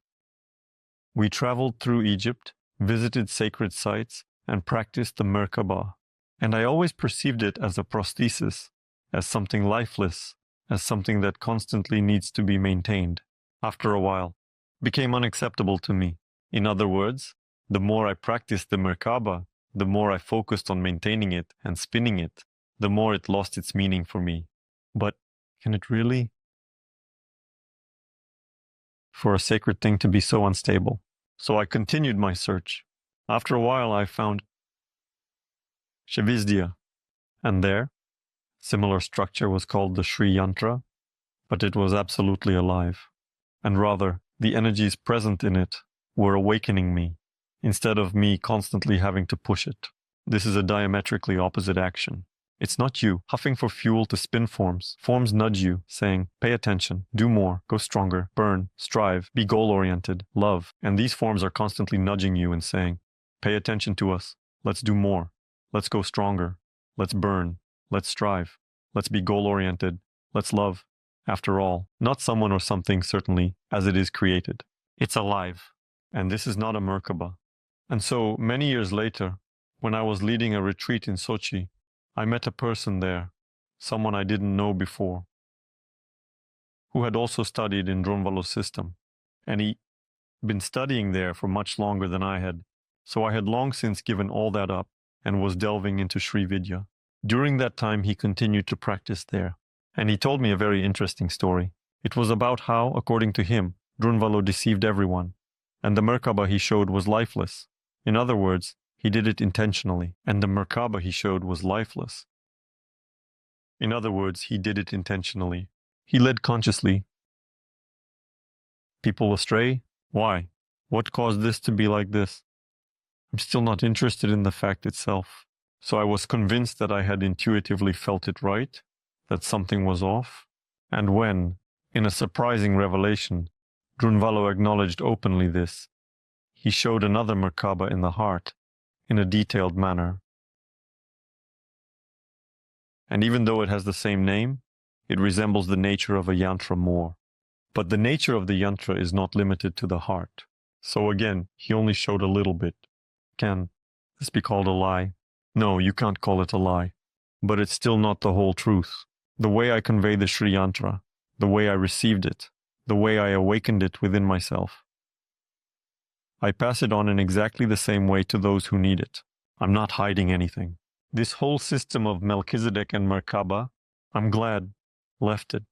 [SPEAKER 1] We traveled through Egypt, visited sacred sites, and practiced the Merkaba. And I always perceived it as a prosthesis, as something lifeless, as something that constantly needs to be maintained. After a while, it became unacceptable to me. In other words, the more I practiced the Merkaba, the more I focused on maintaining it and spinning it, the more it lost its meaning for me. But can it really? For a sacred thing to be so unstable. So I continued my search. After a while, I found Shivizdia, and there, similar structure was called the Sri Yantra, but it was absolutely alive. And rather, the energies present in it were awakening me, instead of me constantly having to push it. This is a diametrically opposite action. It's not you huffing for fuel to spin forms. Forms nudge you, saying, pay attention, do more, go stronger, burn, strive, be goal-oriented, love. And these forms are constantly nudging you and saying, pay attention to us, let's do more, let's go stronger, let's burn, let's strive, let's be goal-oriented, let's love. After all, not someone or something, certainly, as it is created. It's alive. And this is not a Merkaba. And so, many years later, when I was leading a retreat in Sochi, I met a person there, someone I didn't know before, who had also studied in Dronvalo's system, and he'd been studying there for much longer than I had, so I had long since given all that up and was delving into Sri Vidya. During that time, he continued to practice there, and he told me a very interesting story. It was about how, according to him, Dronvalo deceived everyone, and the Merkaba he showed was lifeless. In other words, he did it intentionally, and the Merkaba he showed was lifeless. In other words, he did it intentionally. He led consciously. People astray? Why? What caused this to be like this? I'm still not interested in the fact itself. So I was convinced that I had intuitively felt it right, that something was off. And when, in a surprising revelation, Dronvalo acknowledged openly this, he showed another Merkaba in the heart in a detailed manner. And even though it has the same name, it resembles the nature of a yantra more. But the nature of the yantra is not limited to the heart. So again, he only showed a little bit. Can this be called a lie? No, you can't call it a lie. But it's still not the whole truth. The way I convey the Sri Yantra, the way I received it, the way I awakened it within myself, I pass it on in exactly the same way to those who need it. I'm not hiding anything. This whole system of Melchizedek and Merkaba, I'm glad, left it.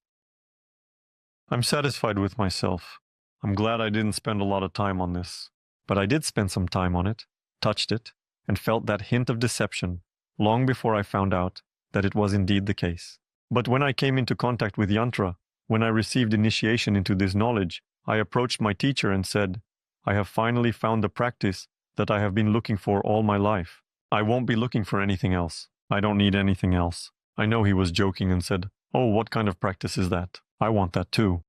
[SPEAKER 1] I'm satisfied with myself. I'm glad I didn't spend a lot of time on this. But I did spend some time on it, touched it, and felt that hint of deception long before I found out that it was indeed the case. But when I came into contact with Yantra, when I received initiation into this knowledge, I approached my teacher and said, I have finally found the practice that I have been looking for all my life. I won't be looking for anything else. I don't need anything else. I know he was joking and said, oh, what kind of practice is that? I want that too.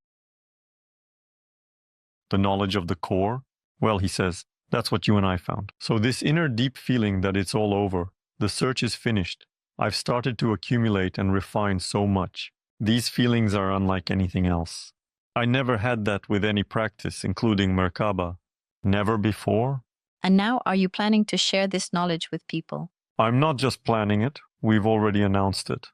[SPEAKER 1] The knowledge of the core? Well, he says, that's what you and I found. So this inner deep feeling that it's all over, the search is finished. I've started to accumulate and refine so much. These feelings are unlike anything else. I never had that with any practice, including Merkaba. Never before.
[SPEAKER 2] And now are you planning to share this knowledge with people?
[SPEAKER 1] I'm not just planning it, we've already announced it.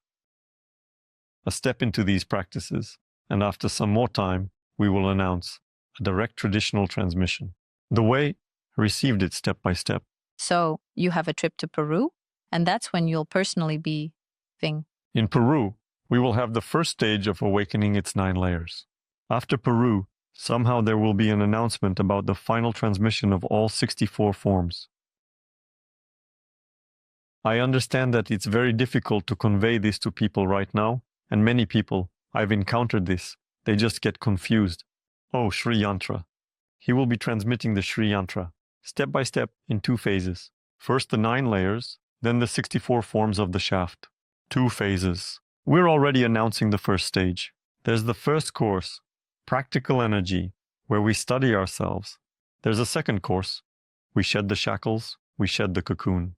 [SPEAKER 1] A step into these practices, and after some more time, we will announce a direct traditional transmission. The way I received it step by step.
[SPEAKER 2] So, you have a trip to Peru? And that's when you'll personally be thing.
[SPEAKER 1] In Peru, we will have the first stage of awakening its 9 layers. After Peru, somehow there will be an announcement about the final transmission of all 64 forms. I understand that it's very difficult to convey this to people right now, and many people, I've encountered this, they just get confused. Oh, Sri Yantra. He will be transmitting the Sri Yantra, step by step in 2 phases. First the 9 layers, then the 64 forms of the shaft. 2 phases. We're already announcing the first stage. There's the first course, Practical Energy, where we study ourselves. There's a second course. We shed the shackles, we shed the cocoon.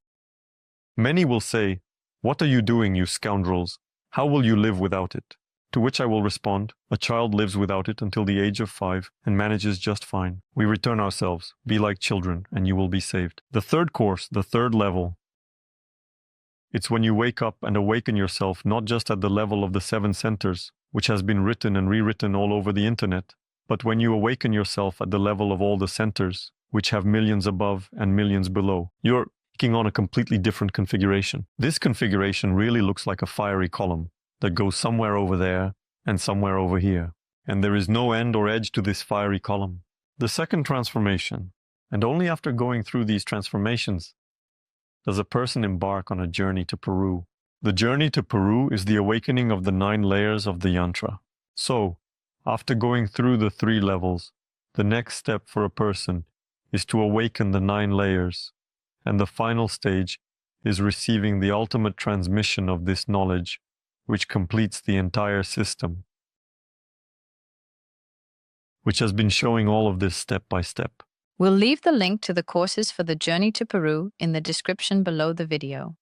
[SPEAKER 1] Many will say, what are you doing, you scoundrels? How will you live without it? To which I will respond, a child lives without it until the age of 5 and manages just fine. We return ourselves, be like children, and you will be saved. The third course, the third level, it's when you wake up and awaken yourself not just at the level of the 7 centers, which has been written and rewritten all over the internet, but when you awaken yourself at the level of all the centers, which have millions above and millions below. You're taking on a completely different configuration. This configuration really looks like a fiery column that goes somewhere over there and somewhere over here. And there is no end or edge to this fiery column. The second transformation, and only after going through these transformations, does a person embark on a journey to Peru. The journey to Peru is the awakening of the 9 layers of the yantra. So, after going through the 3 levels, the next step for a person is to awaken the 9 layers, and the final stage is receiving the ultimate transmission of this knowledge, which completes the entire system, which has been showing all of this step by step.
[SPEAKER 2] We'll leave the link to the courses for the journey to Peru in the description below the video.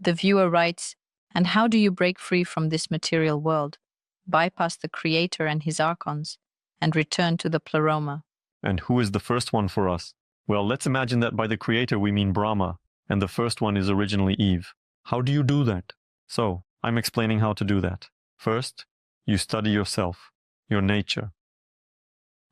[SPEAKER 2] The viewer writes, and how do you break free from this material world, bypass the Creator and his archons, and return to the pleroma?
[SPEAKER 1] And who is the first one for us? Well, let's imagine that by the Creator we mean Brahma, and the first one is originally Eve. How do you do that? So, I'm explaining how to do that. First, you study yourself, your nature,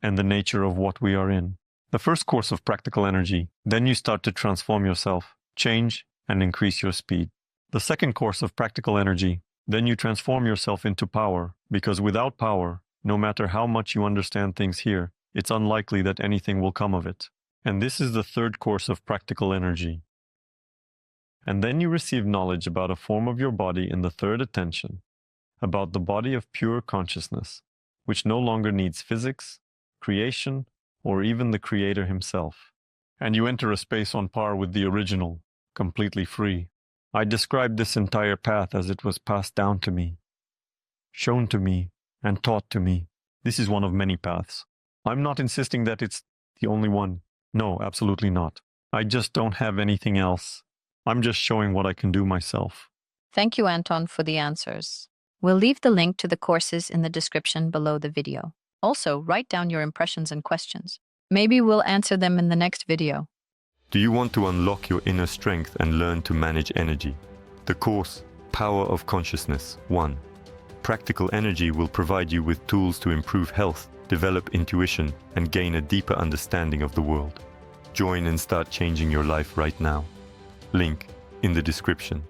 [SPEAKER 1] and the nature of what we are in. The first course of practical energy, then you start to transform yourself, change, and increase your speed. The second course of practical energy, then you transform yourself into power, because without power, no matter how much you understand things here, it's unlikely that anything will come of it. And this is the third course of practical energy. And then you receive knowledge about a form of your body in the third attention, about the body of pure consciousness, which no longer needs physics, creation, or even the Creator himself. And you enter a space on par with the original, completely free. I describe this entire path as it was passed down to me, shown to me, and taught to me. This is one of many paths. I'm not insisting that it's the only one. No, absolutely not. I just don't have anything else. I'm just showing what I can do myself.
[SPEAKER 2] Thank you, Anton, for the answers. We'll leave the link to the courses in the description below the video. Also, write down your impressions and questions. Maybe we'll answer them in the next video.
[SPEAKER 1] Do you want to unlock your inner strength and learn to manage energy? The course, Power of Consciousness 1. Practical Energy will provide you with tools to improve health, develop intuition, and gain a deeper understanding of the world. Join and start changing your life right now. Link in the description.